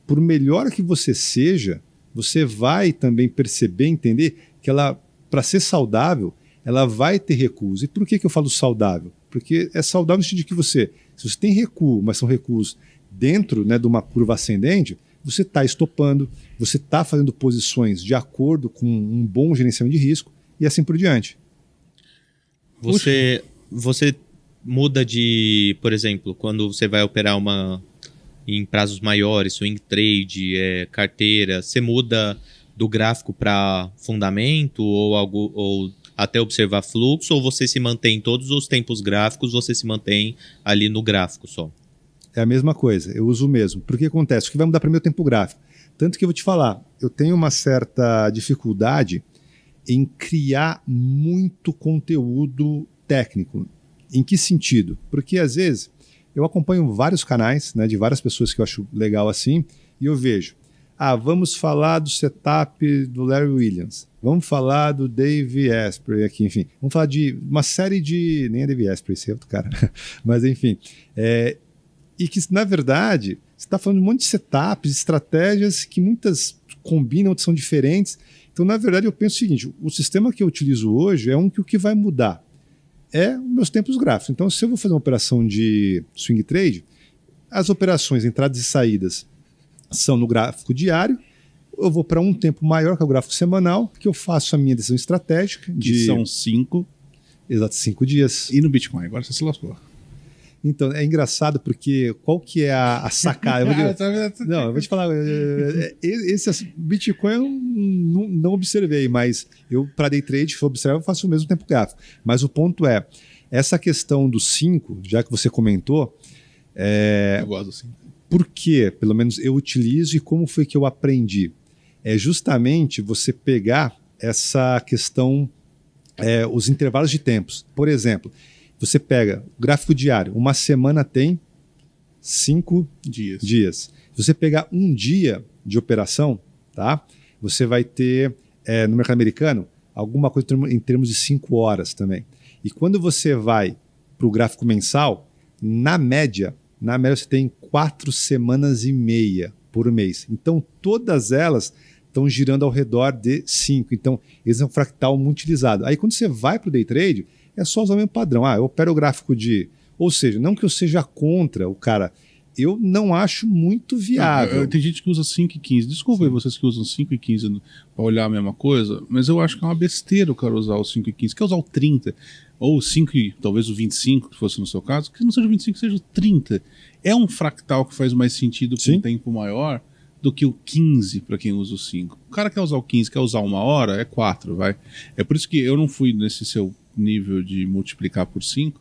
S3: por melhor que você seja, você vai também perceber, entender que ela, para ser saudável, ela vai ter recuos. E por que eu falo saudável? Porque é saudável no sentido de que se você tem recuo, mas são recuos dentro, né, de uma curva ascendente, você está estopando, você está fazendo posições de acordo com um bom gerenciamento de risco e assim por diante.
S2: Você muda de, por exemplo, quando você vai operar em prazos maiores, swing trade, carteira, você muda do gráfico para fundamento ou até observar fluxo, ou você se mantém em todos os tempos gráficos, você se mantém ali no gráfico só?
S3: É a mesma coisa, eu uso o mesmo. Porque acontece? O que vai mudar para mim é o tempo gráfico. Tanto que eu vou te falar, eu tenho uma certa dificuldade em criar muito conteúdo técnico. Em que sentido? Porque às vezes eu acompanho vários canais, né, de várias pessoas que eu acho legal assim, e eu vejo, vamos falar do setup do Larry Williams, vamos falar do Dave Asprey aqui, enfim, vamos falar de uma série de... Nem é Dave Asprey, esse é outro cara, mas enfim, e que na verdade você está falando de um monte de setups, estratégias que muitas combinam, outras são diferentes. Então, na verdade, eu penso o seguinte, o sistema que eu utilizo hoje é que o que vai mudar é os meus tempos gráficos. Então, se eu vou fazer uma operação de swing trade, as operações, entradas e saídas, são no gráfico diário. Eu vou para um tempo maior, que é o gráfico semanal, que eu faço a minha decisão estratégica.
S1: Que são 5.
S3: Exato, 5 dias.
S1: E no Bitcoin? Agora você se lascou.
S3: Então, é engraçado porque qual que é a sacada? Eu vou te falar, esse Bitcoin eu não observei, mas eu, para day trade, se eu observar, eu faço o mesmo tempo gráfico. Mas o ponto é, essa questão do 5, já que você comentou...
S1: eu gosto do 5.
S3: Por que, pelo menos, eu utilizo e como foi que eu aprendi? É justamente você pegar essa questão, os intervalos de tempos. Por exemplo, você pega o gráfico diário, uma semana tem 5 dias. Se você pegar um dia de operação, tá? Você vai ter no mercado americano, alguma coisa em termos de 5 horas também. E quando você vai para o gráfico mensal, na média você tem 4 semanas e meia por mês. Então, todas elas estão girando ao redor de 5. Então, esse é um fractal muito utilizado. Aí, quando você vai para o day trade, é só usar o mesmo padrão. Eu opero o gráfico de... Ou seja, não que eu seja contra o cara, eu não acho muito viável.
S1: Tem gente que usa 5 e 15. Desculpa aí vocês que usam 5 e 15 para olhar a mesma coisa, mas eu acho que é uma besteira o cara usar o 5 e 15. Quer usar o 30, ou o 5 e talvez o 25, que fosse no seu caso, que não seja o 25, seja o 30. É um fractal que faz mais sentido com um tempo maior do que o 15 para quem usa o 5. O cara quer usar o 15, quer usar 1 hora, é 4, vai. É por isso que eu não fui nesse seu nível de multiplicar por 5,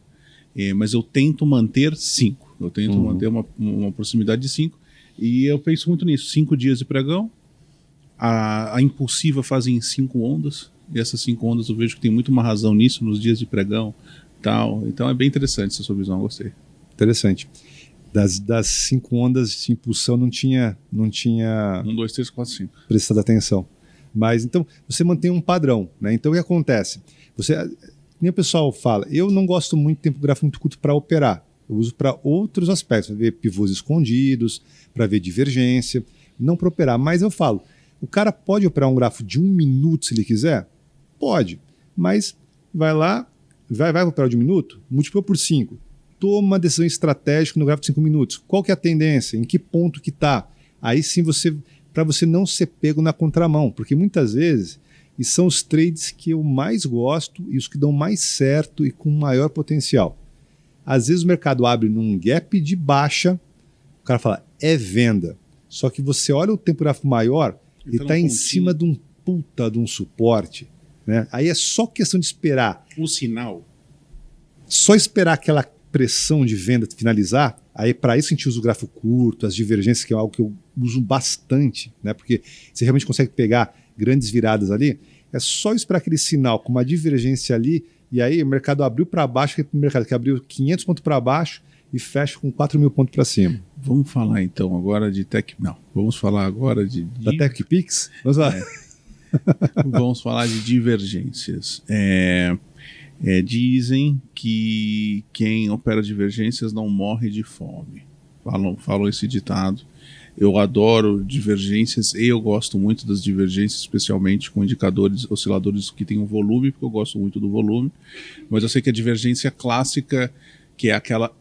S1: mas eu tento manter 5. Eu tento manter uma proximidade de 5. E eu penso muito nisso. 5 dias de pregão. A impulsiva fazem 5 ondas. E essas 5 ondas eu vejo que tem muito uma razão nisso, nos dias de pregão. Tal. Então é bem interessante essa sua visão, eu gostei.
S3: Interessante. Das 5 ondas de impulsão não tinha
S1: 1, 2, 3, 4, 5.
S3: prestado atenção. Mas então você mantém um padrão, né? Então o que acontece? Nem o pessoal fala, eu não gosto muito de tempo gráfico muito curto para operar. Eu uso para outros aspectos, para ver pivôs escondidos, para ver divergência, não para operar. Mas eu falo, o cara pode operar um gráfico de 1 minuto se ele quiser? Pode, mas vai lá, vai operar de 1 minuto, multiplica por 5. Toma uma decisão estratégica no gráfico de 5 minutos. Qual que é a tendência? Em que ponto que está? Aí sim para você não ser pego na contramão, porque muitas vezes, e são os trades que eu mais gosto e os que dão mais certo e com maior potencial. Às vezes o mercado abre num gap de baixa, o cara fala, é venda. Só que você olha o tempo gráfico maior, ele está em cima de um puta de um suporte. Né? Aí é só questão de esperar.
S1: O sinal.
S3: Só esperar aquela pressão de venda finalizar. Aí para isso a gente usa o gráfico curto, as divergências, que é algo que eu uso bastante, né? Porque você realmente consegue pegar grandes viradas ali. É só esperar aquele sinal com uma divergência ali, e aí o mercado abriu para baixo, o mercado que abriu 500 pontos para baixo e fecha com 4.000 pontos para cima.
S1: Vamos falar então agora de vamos falar agora
S3: da TechPix? Vamos lá.
S1: Vamos falar de divergências. Dizem que quem opera divergências não morre de fome. Falam esse ditado. Eu adoro divergências e eu gosto muito das divergências, especialmente com indicadores, osciladores que têm um volume, porque eu gosto muito do volume. Mas eu sei que a divergência clássica, que é aquela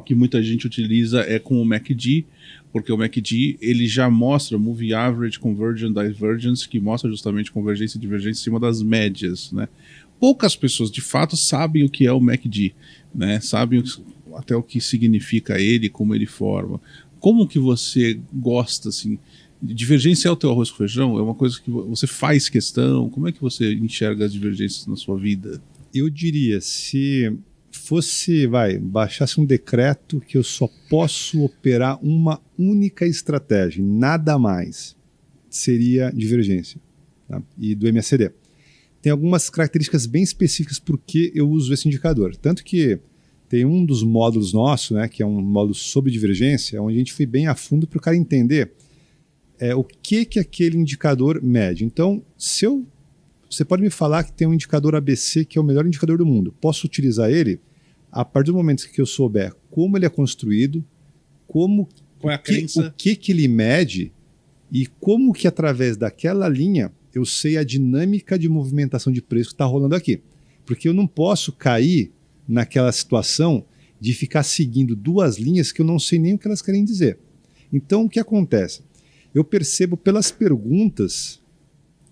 S1: que muita gente utiliza, é com o MACD, porque o MACD ele já mostra Moving Average, Convergence, Divergence, que mostra justamente convergência e divergência em cima das médias, né? Poucas pessoas de fato sabem o que é o MACD, né? Sabem até o que significa ele, como ele forma. Como que você gosta, assim? Divergência é o teu arroz com feijão? É uma coisa que você faz questão? Como é que você enxerga as divergências na sua vida?
S3: Eu diria, se baixasse um decreto que eu só posso operar uma única estratégia, nada mais, seria divergência, tá? E do MACD. Tem algumas características bem específicas por que eu uso esse indicador. Tanto que tem um dos módulos nossos, né, que é um módulo sobre divergência, onde a gente foi bem a fundo para o cara entender o que aquele indicador mede. Então, você pode me falar que tem um indicador ABC que é o melhor indicador do mundo. Posso utilizar ele a partir do momento que eu souber como ele é construído, qual é a crença, o que ele mede e como que através daquela linha eu sei a dinâmica de movimentação de preço que está rolando aqui. Porque eu não posso cair naquela situação de ficar seguindo 2 linhas que eu não sei nem o que elas querem dizer. Então, o que acontece? Eu percebo pelas perguntas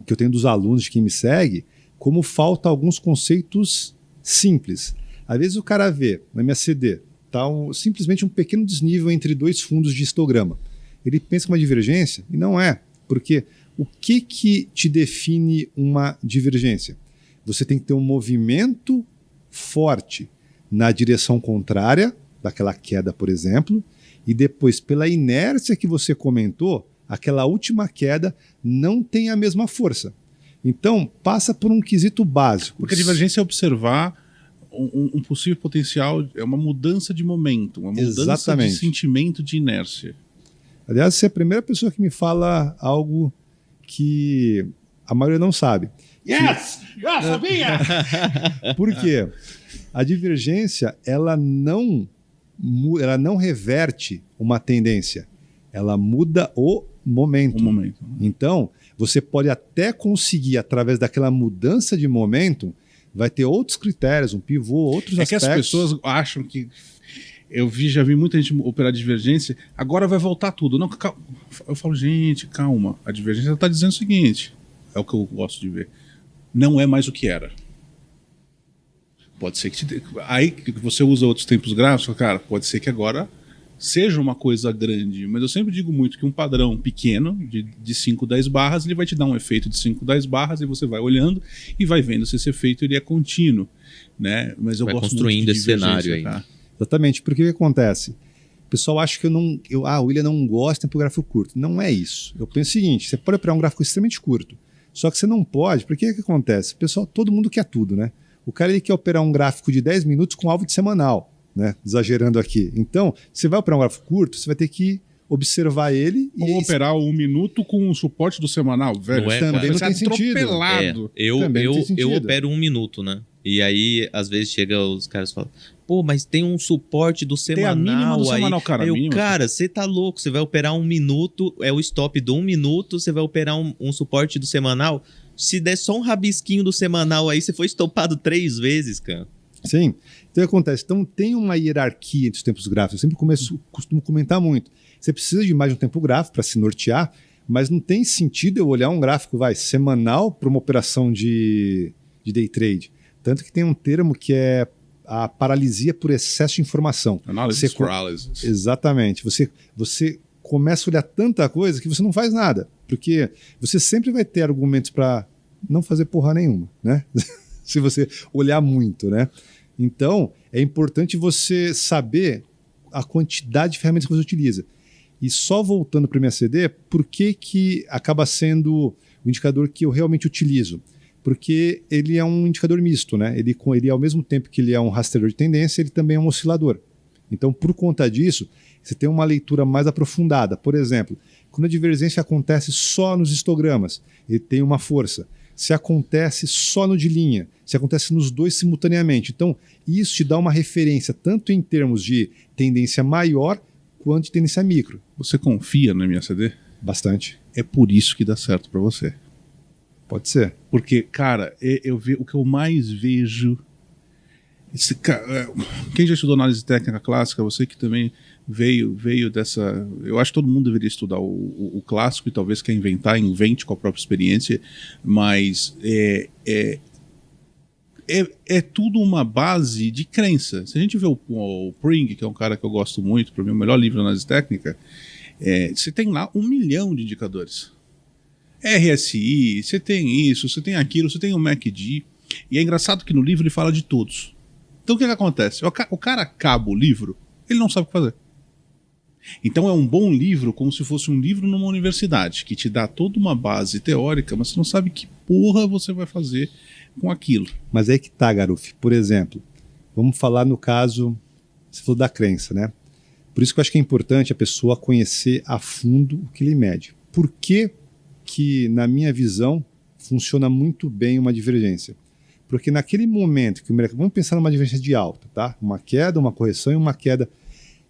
S3: que eu tenho dos alunos de quem me segue, como falta alguns conceitos simples. Às vezes o cara vê no MACD, simplesmente um pequeno desnível entre 2 fundos de histograma. Ele pensa que é uma divergência, e não é. Porque o que te define uma divergência? Você tem que ter um movimento forte na direção contrária daquela queda, por exemplo, e depois, pela inércia que você comentou, aquela última queda não tem a mesma força. Então, passa por um quesito básico.
S1: Porque a divergência é observar um possível potencial, é uma mudança de momento, uma mudança de sentimento de inércia.
S3: Aliás, você é a primeira pessoa que me fala algo que A maioria não sabe.
S1: Yes! Eu sabia!
S3: Por quê? A divergência, ela não reverte uma tendência. Ela muda o momento.
S1: Um momento.
S3: Então, você pode até conseguir, através daquela mudança de momento, vai ter outros critérios, um pivô, outros aspectos.
S1: É que as pessoas acham que... já vi muita gente operar divergência, agora vai voltar tudo. Não, calma. Eu falo, gente, calma. A divergência está dizendo o seguinte, é o que eu gosto de ver. Não é mais o que era. Pode ser que aí que você usa outros tempos gráficos, cara, pode ser que agora seja uma coisa grande, mas eu sempre digo muito que um padrão pequeno de 5, 10 barras, ele vai te dar um efeito de 5, 10 barras e você vai olhando e vai vendo se esse efeito ele é contínuo, né? Mas eu
S2: vai
S1: gosto
S2: construindo
S1: muito de
S2: esse cenário aí.
S1: tá?
S3: Exatamente, porque o que acontece? O pessoal acha que o William não gosta de gráfico curto. Não é isso. Eu penso o seguinte, você pode operar um gráfico extremamente curto, só que você não pode, porque o que acontece? O pessoal, todo mundo quer tudo, né? O cara ele quer operar um gráfico de 10 minutos com alvo de semanal, né? Exagerando aqui. Então, você vai operar um gráfico curto, você vai ter que observar ele
S1: ou operar 1 minuto com o suporte do semanal, velho.
S2: Não é,
S3: também não
S1: Você
S3: tem sentido.
S1: atropelado.
S2: Eu opero 1 minuto, né? E aí, às vezes, chega os caras e falam, pô, mas tem um suporte do semanal.
S1: Tem a mínima do
S2: aí.
S1: semanal, cara.
S2: Aí cara, você tá louco, você vai operar 1 minuto, é o stop do 1 minuto, você vai operar um suporte do semanal. Se der só um rabisquinho do semanal aí, você foi estopado 3 vezes, cara.
S3: Sim. Então, o que acontece? Então, tem uma hierarquia entre os tempos gráficos. Eu sempre costumo comentar muito. Você precisa de mais de um tempo gráfico para se nortear, mas não tem sentido eu olhar um gráfico semanal para uma operação de day trade. Tanto que tem um termo que é a paralisia por excesso de informação.
S1: Analysis paralysis.
S3: Exatamente. Você começa a olhar tanta coisa que você não faz nada. Porque você sempre vai ter argumentos para não fazer porra nenhuma, né? Se você olhar muito, né? Então, é importante você saber a quantidade de ferramentas que você utiliza. E só voltando para o MACD, por que acaba sendo o indicador que eu realmente utilizo? Porque ele é um indicador misto, né? Ele, ao mesmo tempo que ele é um rastreador de tendência, ele também é um oscilador. Então, por conta disso, você tem uma leitura mais aprofundada. Por exemplo, quando a divergência acontece só nos histogramas, ele tem uma força. Se acontece só no de linha, se acontece nos dois simultaneamente. Então, isso te dá uma referência tanto em termos de tendência maior quanto de tendência micro.
S1: Você confia no MACD?
S3: Bastante.
S1: É por isso que dá certo para você.
S3: Pode ser.
S1: Porque, cara, o que eu mais vejo... Quem já estudou análise técnica clássica, você que também veio dessa... Eu acho que todo mundo deveria estudar o clássico e talvez quer inventar, invente com a própria experiência, mas é tudo uma base de crença. Se a gente vê o Pring, que é um cara que eu gosto muito, para mim é o melhor livro de análise técnica, você tem lá 1 milhão de indicadores. RSI, você tem isso, você tem aquilo, você tem o MACD, e é engraçado que no livro ele fala de todos. Então o que acontece? O cara acaba o livro, ele não sabe o que fazer. Então é um bom livro como se fosse um livro numa universidade, que te dá toda uma base teórica, mas você não sabe que porra você vai fazer com aquilo.
S3: Mas aí que tá, Garuf. Por exemplo, vamos falar no caso, você falou da crença, né? Por isso que eu acho que é importante a pessoa conhecer a fundo o que ele mede. Por que, na minha visão, funciona muito bem uma divergência? Porque naquele momento que o mercado... Vamos pensar numa divergência de alta, tá? Uma queda, uma correção e uma queda.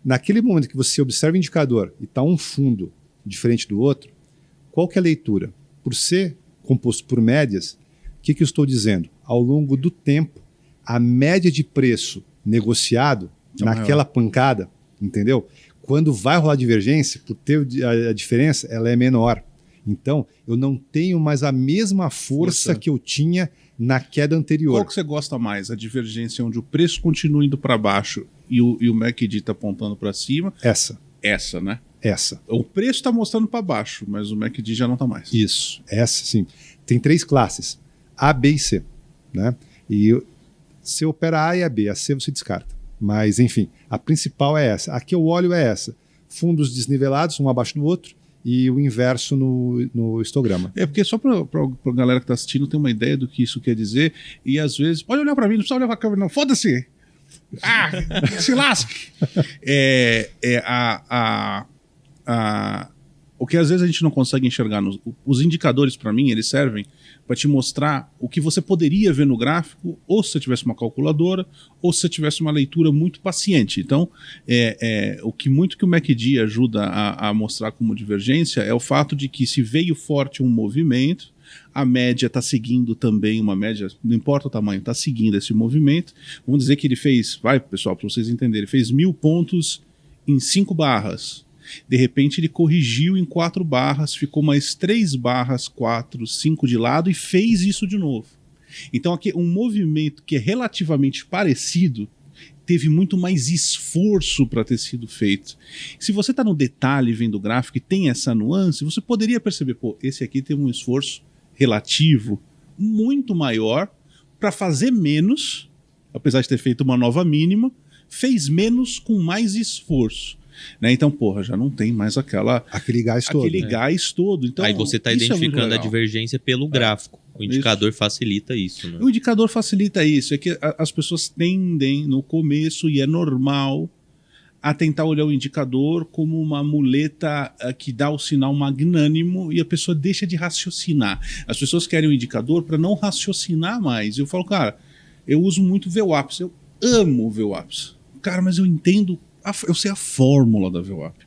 S3: Naquele momento que você observa o indicador e está um fundo diferente do outro, qual que é a leitura? Por ser composto por médias, o que eu estou dizendo? Ao longo do tempo, a média de preço negociado naquela pancada, entendeu? Quando vai rolar divergência, por ter a diferença, ela é menor. Então, eu não tenho mais a mesma força que eu tinha na queda anterior.
S1: Qual que você gosta mais? A divergência onde o preço continua indo para baixo e o MACD está apontando para cima? Essa, né?
S3: Essa.
S1: O preço está mostrando para baixo, mas o MACD já não está mais.
S3: Isso. Essa, sim. Tem 3 classes. A, B e C. Né? E se opera A e a B, a C você descarta. Mas, enfim, a principal é essa. A que eu olho é essa. Fundos desnivelados, um abaixo do outro, e o inverso no histograma.
S1: É porque só para a galera que está assistindo ter uma ideia do que isso quer dizer, e às vezes, pode olhar para mim, não precisa olhar para a câmera, não, foda-se! Se lasque! O que às vezes a gente não consegue enxergar. Os indicadores, para mim, eles servem para te mostrar o que você poderia ver no gráfico, ou se você tivesse uma calculadora, ou se você tivesse uma leitura muito paciente. Então, o que o MACD ajuda a mostrar como divergência é o fato de que se veio forte um movimento, a média está seguindo também, uma média, não importa o tamanho, está seguindo esse movimento. Vamos dizer que ele fez, pessoal, para vocês entenderem, ele fez 1.000 pontos em 5 barras. De repente ele corrigiu em 4 barras, ficou mais 3 barras, 4, 5 de lado e fez isso de novo. Então aqui um movimento que é relativamente parecido teve muito mais esforço para ter sido feito. Se você está no detalhe vendo o gráfico e tem essa nuance, você poderia perceber, esse aqui tem um esforço relativo muito maior para fazer menos, apesar de ter feito uma nova mínima, fez menos com mais esforço. Né? Então, já não tem mais
S3: aquele gás todo.
S1: Então,
S2: aí você está identificando a divergência pelo gráfico. O indicador facilita isso. Né?
S1: O indicador facilita isso. É que as pessoas tendem, no começo, e é normal, a tentar olhar o indicador como uma muleta que dá o sinal magnânimo e a pessoa deixa de raciocinar. As pessoas querem o indicador para não raciocinar mais. Eu falo, cara, eu uso muito VWAPs. Eu amo VWAPs. Cara, mas eu entendo... Eu sei a fórmula da VWAP,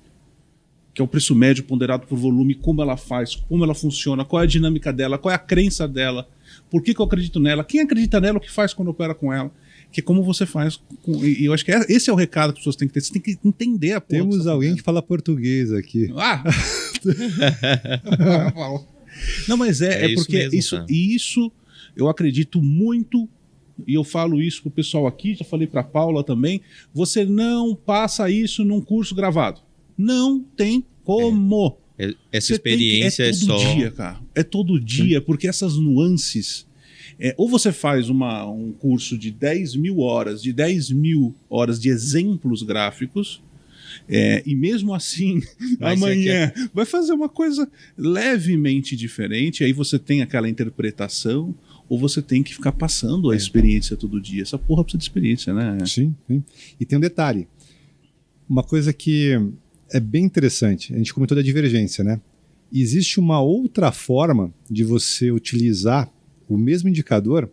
S1: que é o preço médio ponderado por volume, como ela faz, como ela funciona, qual é a dinâmica dela, qual é a crença dela, por que eu acredito nela, quem acredita nela, o que faz quando opera com ela, que é como você faz. E eu acho que esse é o recado que as pessoas têm que ter. Você tem que entender a porra.
S3: Temos alguém que fala português aqui.
S1: Não, mas é porque mesmo, isso eu acredito muito. E eu falo isso pro pessoal aqui, já falei pra Paula também, você não passa isso num curso gravado. Não tem como.
S2: Essa experiência
S1: é todo dia, cara. É todo dia, porque essas nuances... ou você faz um curso de 10.000 horas, de 10.000 horas de exemplos gráficos, e mesmo assim, amanhã vai fazer uma coisa levemente diferente, aí você tem aquela interpretação... ou você tem que ficar passando a experiência todo dia. Essa porra precisa de experiência, né?
S3: Sim. E tem um detalhe. Uma coisa que é bem interessante, a gente comentou da divergência, né? Existe uma outra forma de você utilizar o mesmo indicador,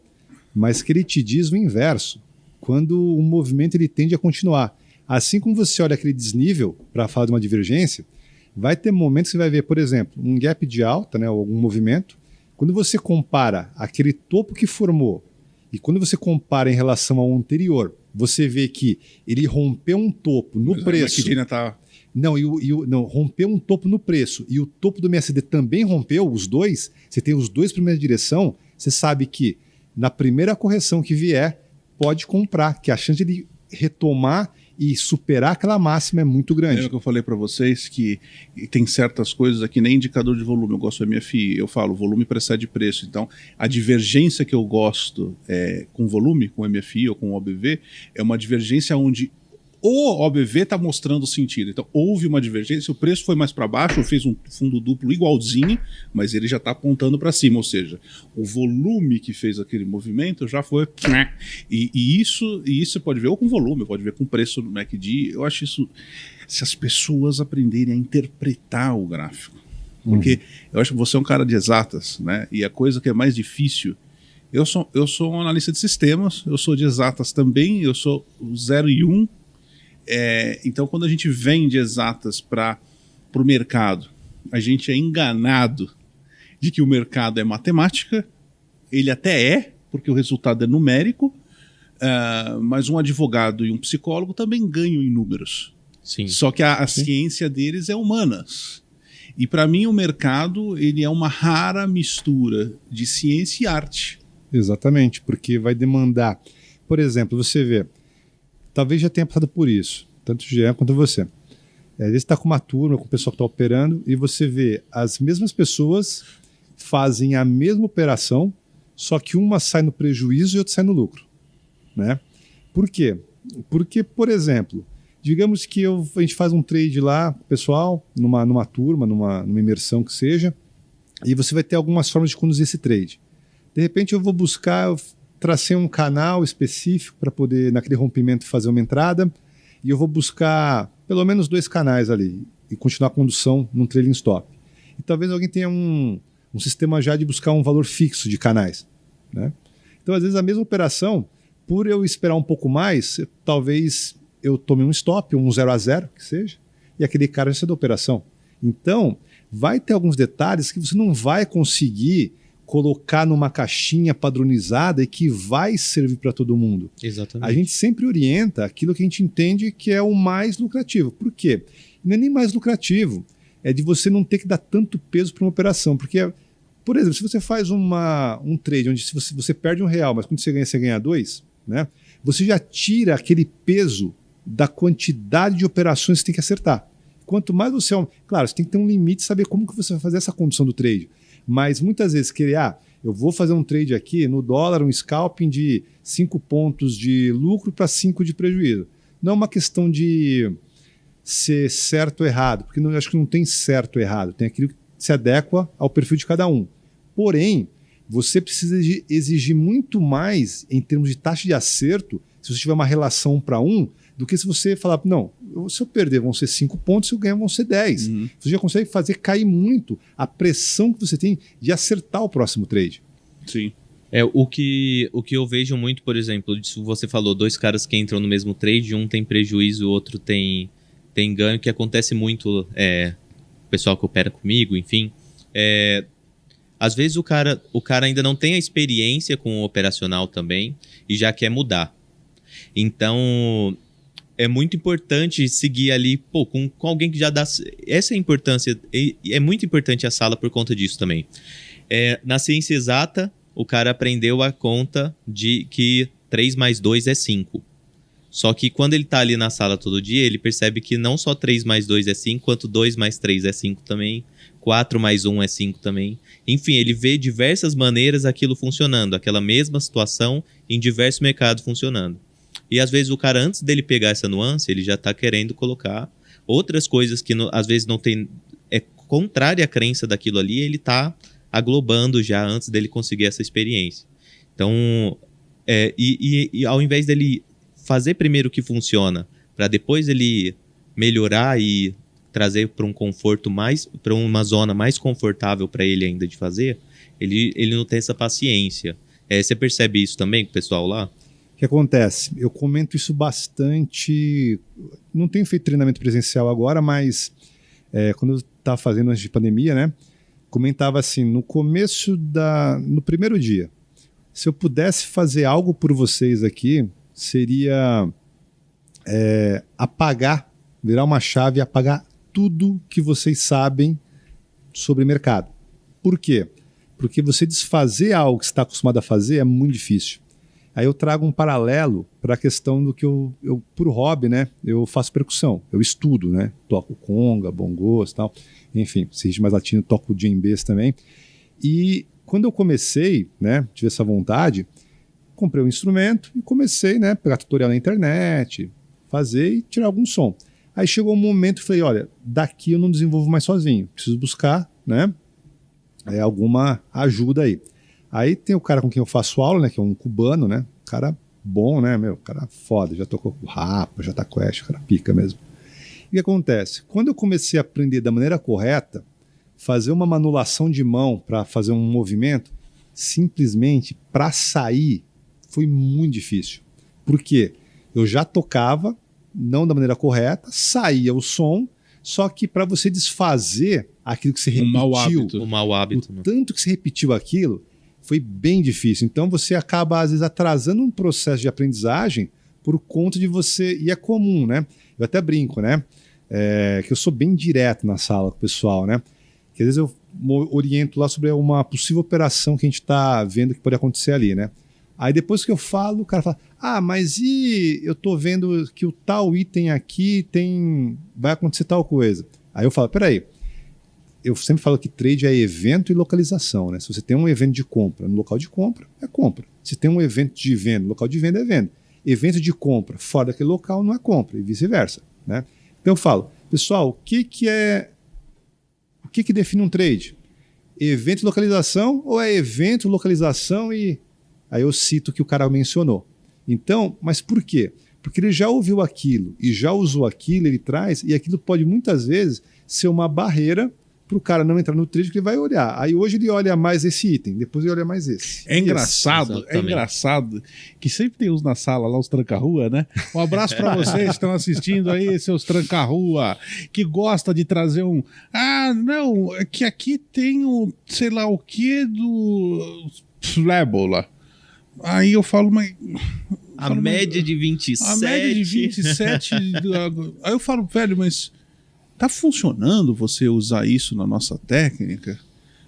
S3: mas que ele te diz o inverso. Quando o movimento ele tende a continuar. Assim como você olha aquele desnível para falar de uma divergência, vai ter momentos que você vai ver, por exemplo, um gap de alta, né, ou algum movimento. Quando você compara aquele topo que formou e quando você compara em relação ao anterior, você vê que ele rompeu um topo no preço. Não, rompeu um topo no preço e o topo do MACD também rompeu, os dois, você tem os dois para a mesma direção, você sabe que na primeira correção que vier, pode comprar, que a chance de ele retomar e superar aquela máxima é muito grande.
S1: É o que eu falei para vocês, que tem certas coisas aqui, nem indicador de volume, eu gosto da MFI, eu falo, volume precede preço, então a divergência que eu gosto com volume, com MFI ou com OBV, é uma divergência onde o OBV está mostrando sentido. Então houve uma divergência, o preço foi mais para baixo, fez um fundo duplo igualzinho, mas ele já está apontando para cima, ou seja, o volume que fez aquele movimento já foi... E isso você pode ver ou com volume, pode ver com preço no MACD. Eu acho isso... Se as pessoas aprenderem a interpretar o gráfico, porque eu acho que você é um cara de exatas, né? E a coisa que é mais difícil... Eu sou um analista de sistemas, eu sou de exatas também, eu sou 0 e 1. Então, quando a gente vende exatas para o mercado, a gente é enganado de que o mercado é matemática, ele até porque o resultado é numérico, mas um advogado e um psicólogo também ganham em números.
S2: Sim.
S1: Só que a ciência deles é humanas. E para mim o mercado ele é uma rara mistura de ciência e arte.
S3: Exatamente, porque vai demandar... Por exemplo, você vê... Talvez já tenha passado por isso, tanto o Jean quanto você. Às vezes está com uma turma, com o pessoal que está operando, e você vê as mesmas pessoas fazem a mesma operação, só que uma sai no prejuízo e outra sai no lucro. Né? Por quê? Porque, por exemplo, digamos que a gente faz um trade lá, pessoal, numa turma, numa imersão que seja, e você vai ter algumas formas de conduzir esse trade. De repente eu vou buscar... tracei um canal específico para poder, naquele rompimento, fazer uma entrada, e eu vou buscar pelo menos 2 canais ali. e continuar a condução num trailing stop. E talvez alguém tenha um sistema já de buscar um valor fixo de canais, né? Então, às vezes, a mesma operação, por eu esperar um pouco mais, talvez eu tome um stop, um 0-0, que seja, e aquele cara já saiu da operação. Então, vai ter alguns detalhes que você não vai conseguir colocar numa caixinha padronizada e que vai servir para todo mundo.
S2: Exatamente.
S3: A gente sempre orienta aquilo que a gente entende que é o mais lucrativo. Por quê? Não é nem mais lucrativo, é de você não ter que dar tanto peso para uma operação. Porque, por exemplo, se você faz um trade onde você perde R$1, mas quando você ganha 2, né? Você já tira aquele peso da quantidade de operações que você tem que acertar. Quanto mais você... Claro, você tem que ter um limite, saber como que você vai fazer essa condução do trade. Mas muitas vezes querer, eu vou fazer um trade aqui no dólar, um scalping de 5 pontos de lucro para 5 de prejuízo. Não é uma questão de ser certo ou errado, porque acho que não tem certo ou errado, tem aquilo que se adequa ao perfil de cada um. Porém, você precisa exigir muito mais em termos de taxa de acerto se você tiver uma relação 1 para 1, do que se você falar, não, se eu perder vão ser 5 pontos, se eu ganhar vão ser 10. Você já consegue fazer cair muito a pressão que você tem de acertar o próximo trade.
S1: Sim.
S2: O que eu vejo muito, por exemplo, você falou, 2 caras que entram no mesmo trade, um tem prejuízo, o outro tem ganho, que acontece muito, o pessoal que opera comigo, enfim. Às vezes o cara ainda não tem a experiência com o operacional também e já quer mudar. Então, é muito importante seguir ali com alguém que já dá... Essa é a importância, é muito importante a sala por conta disso também. Na ciência exata, o cara aprendeu a conta de que 3 mais 2 é 5. Só que quando ele tá ali na sala todo dia, ele percebe que não só 3 mais 2 é 5, quanto 2 mais 3 é 5 também, 4 mais 1 é 5 também. Enfim, ele vê diversas maneiras aquilo funcionando, aquela mesma situação em diversos mercados funcionando. E às vezes o cara, antes dele pegar essa nuance, ele já está querendo colocar outras coisas que às vezes não tem... É contrária à crença daquilo ali, ele está aglobando já antes dele conseguir essa experiência. Então, e ao invés dele fazer primeiro o que funciona, para depois ele melhorar e trazer para um conforto mais... para uma zona mais confortável para ele ainda de fazer, ele não tem essa paciência. Você percebe isso também com o pessoal lá?
S3: O que acontece? Eu comento isso bastante. Não tenho feito treinamento presencial agora, mas quando eu estava fazendo antes de pandemia, né? Comentava assim, no primeiro dia, se eu pudesse fazer algo por vocês aqui, seria virar uma chave e apagar tudo que vocês sabem sobre mercado. Por quê? Porque você desfazer algo que você está acostumado a fazer é muito difícil. Aí eu trago um paralelo para a questão do que eu por hobby, né? Eu faço percussão, eu estudo, né? Toco conga, bongos e tal. Enfim, se ritmo mais latino, toco djembês também. E quando eu comecei, né? Tive essa vontade, comprei um instrumento e comecei, né? Pegar tutorial na internet, fazer e tirar algum som. Aí chegou um momento que eu falei, olha, daqui eu não desenvolvo mais sozinho. Preciso buscar, né? Alguma ajuda aí. Aí tem o cara com quem eu faço aula, né? Que é um cubano, né? Cara bom, né? Cara foda. Já tocou com o Rapa, já tá com o cara pica mesmo. E o que acontece? Quando eu comecei a aprender da maneira correta, fazer uma manulação de mão para fazer um movimento, simplesmente para sair foi muito difícil. Por quê? Eu já tocava, não da maneira correta, saía o som, só que para você desfazer aquilo que você repetiu,
S2: o mau hábito,
S3: o tanto que você repetiu aquilo, foi bem difícil. Então você acaba, às vezes, atrasando um processo de aprendizagem por conta de você... E é comum, né? Eu até brinco, né? Que eu sou bem direto na sala com o pessoal, né? Que às vezes eu oriento lá sobre uma possível operação que a gente está vendo que pode acontecer ali, né? Aí depois que eu falo, o cara fala, mas e eu tô vendo que o tal item aqui vai acontecer tal coisa. Aí eu falo, peraí, eu sempre falo que trade é evento e localização, né? Se você tem um evento de compra no local de compra, é compra. Se tem um evento de venda no local de venda, é venda. Evento de compra fora daquele local não é compra, e vice-versa, né? Então eu falo, pessoal, o que define um trade? Evento e localização ou é evento, localização e... Aí eu cito o que o cara mencionou. Então, mas por quê? Porque ele já ouviu aquilo e já usou aquilo, ele traz, e aquilo pode muitas vezes ser uma barreira para o cara não entrar no trade, que ele vai olhar. Aí hoje ele olha mais esse item, depois ele olha mais esse.
S1: É engraçado,
S2: Exatamente.
S1: Que sempre tem uns na sala lá, os tranca-rua, né? Um abraço para vocês que estão assistindo aí, seus tranca-rua, que gosta de trazer um... Ah, não, é que aqui tem o sei lá o que do Flabble lá. Aí eu falo, mas...
S2: A média de 27.
S1: A média de 27... Aí eu falo, velho, mas... Tá funcionando você usar isso na nossa técnica?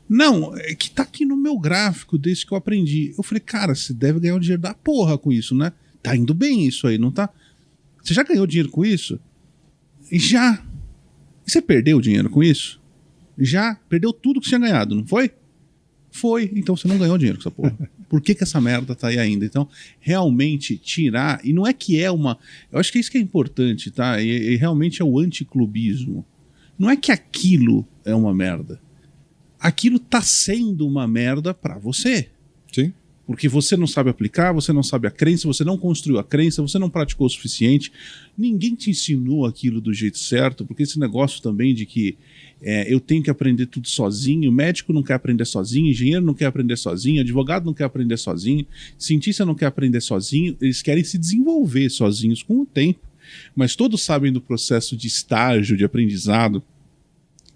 S1: Não, é que tá aqui no meu gráfico desde que eu aprendi. Eu falei, cara, você deve ganhar um dinheiro da porra com isso, né? Tá indo bem isso aí, não tá? Você já ganhou dinheiro com isso? Já. E você perdeu dinheiro com isso? Já. Perdeu tudo que você tinha ganhado, não foi? Foi. Então você não ganhou dinheiro com essa porra. Por que essa merda tá aí ainda? Então, realmente tirar... E não é que é uma... Eu acho que é isso que é importante, tá? E realmente é o anticlubismo. Não é que aquilo é uma merda. Aquilo tá sendo uma merda pra você.
S3: Sim.
S1: Porque você não sabe aplicar, você não sabe a crença, você não construiu a crença, você não praticou o suficiente. Ninguém te ensinou aquilo do jeito certo, porque esse negócio também de que eu tenho que aprender tudo sozinho, médico não quer aprender sozinho, engenheiro não quer aprender sozinho, advogado não quer aprender sozinho, cientista não quer aprender sozinho, eles querem se desenvolver sozinhos com o tempo. Mas todos sabem do processo de estágio, de aprendizado,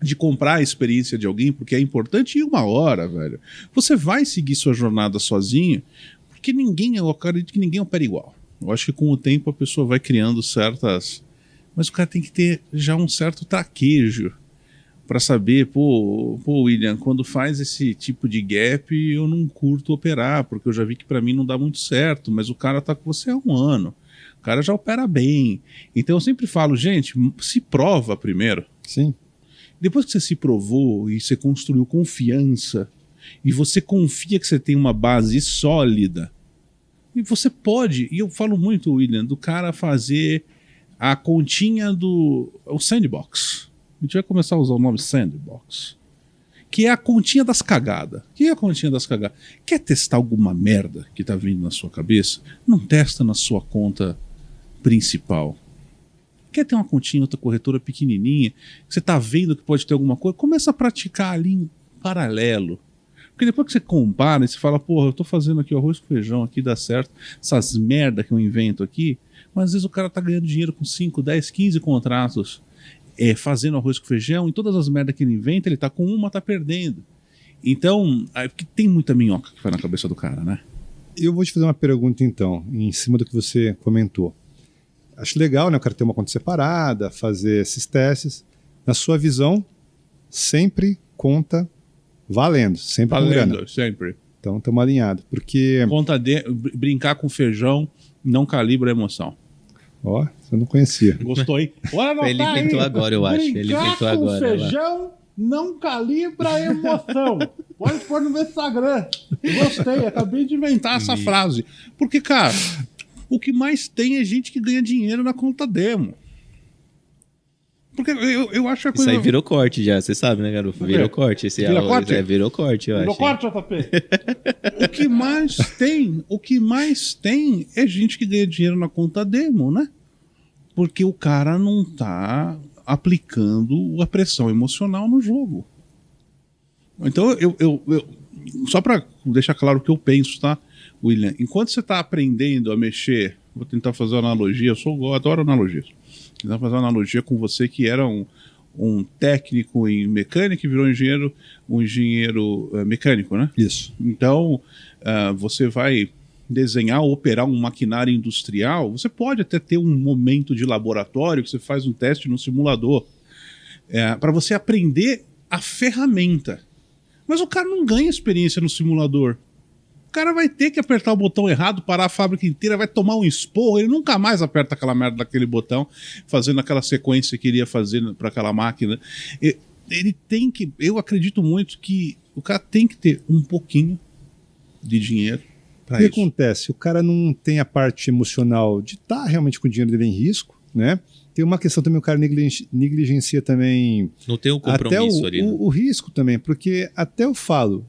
S1: de comprar a experiência de alguém, porque é importante em uma hora, velho. Você vai seguir sua jornada sozinho, porque eu acredito que ninguém opera igual. Eu acho que com o tempo a pessoa vai criando certas... Mas o cara tem que ter já um certo traquejo para saber, pô, William, quando faz esse tipo de gap, eu não curto operar, porque eu já vi que para mim não dá muito certo, mas o cara tá com você há um ano. O cara já opera bem. Então eu sempre falo, gente, se prova primeiro.
S3: Sim.
S1: Depois que você se provou e você construiu confiança, e você confia que você tem uma base sólida, e você pode, e eu falo muito, William, do cara fazer a continha o sandbox. A gente vai começar a usar o nome sandbox. Que é a continha das cagadas. O que é a continha das cagadas? Quer testar alguma merda que tá vindo na sua cabeça? Não testa na sua conta principal. Quer ter uma continha, outra corretora pequenininha, que você tá vendo que pode ter alguma coisa? Começa a praticar ali em paralelo. Porque depois que você compara e você fala, porra, eu tô fazendo aqui o arroz com feijão, aqui dá certo, essas merda que eu invento aqui, mas às vezes o cara tá ganhando dinheiro com 5, 10, 15 contratos, fazendo arroz com feijão, e todas as merdas que ele inventa, ele tá com uma, tá perdendo. Então, porque tem muita minhoca que vai na cabeça do cara, né?
S3: Eu vou te fazer uma pergunta então, em cima do que você comentou. Acho legal, né, o cara ter uma conta separada, fazer esses testes. Na sua visão, sempre conta valendo, sempre com grana.
S1: Valendo, sempre.
S3: Então estamos alinhados, porque...
S1: Brincar com feijão não calibra a emoção.
S3: Ó, você não conhecia.
S1: Gostou, hein?
S2: Ele inventou agora, eu acho. Ele inventou agora.
S1: Brincar com feijão não calibra a emoção. Pode pôr no meu Instagram. Gostei, acabei de inventar essa frase. Porque, cara, o que mais tem é gente que ganha dinheiro na conta demo. Porque eu acho a coisa...
S2: Isso aí virou corte já, você sabe, né, garoto? Virou corte.
S1: Virou corte?
S2: Virou corte, eu
S1: Virou
S2: acho.
S1: corte, JP? O que mais tem é gente que ganha dinheiro na conta demo, né? Porque o cara não tá aplicando a pressão emocional no jogo. Então, só para deixar claro o que eu penso, tá, William? Enquanto você tá aprendendo a mexer, vou tentar fazer uma analogia, eu adoro analogias. Vou tentar fazer uma analogia com você que era um técnico em mecânica e virou um engenheiro mecânico, né?
S3: Isso.
S1: Então, você vai desenhar ou operar um maquinário industrial, você pode até ter um momento de laboratório que você faz um teste no simulador para você aprender a ferramenta. Mas o cara não ganha experiência no simulador. O cara vai ter que apertar o botão errado, parar a fábrica inteira, vai tomar um esporro, ele nunca mais aperta aquela merda daquele botão, fazendo aquela sequência que ele ia fazer para aquela máquina. Ele tem que... Eu acredito muito que o cara tem que ter um pouquinho de dinheiro.
S3: O que acontece? O cara não tem a parte emocional de estar realmente com o dinheiro dele em risco, né? Tem uma questão também, o cara negligencia também...
S2: Não tem um compromisso
S3: até
S2: ali. Né?
S3: O risco também, porque até eu falo...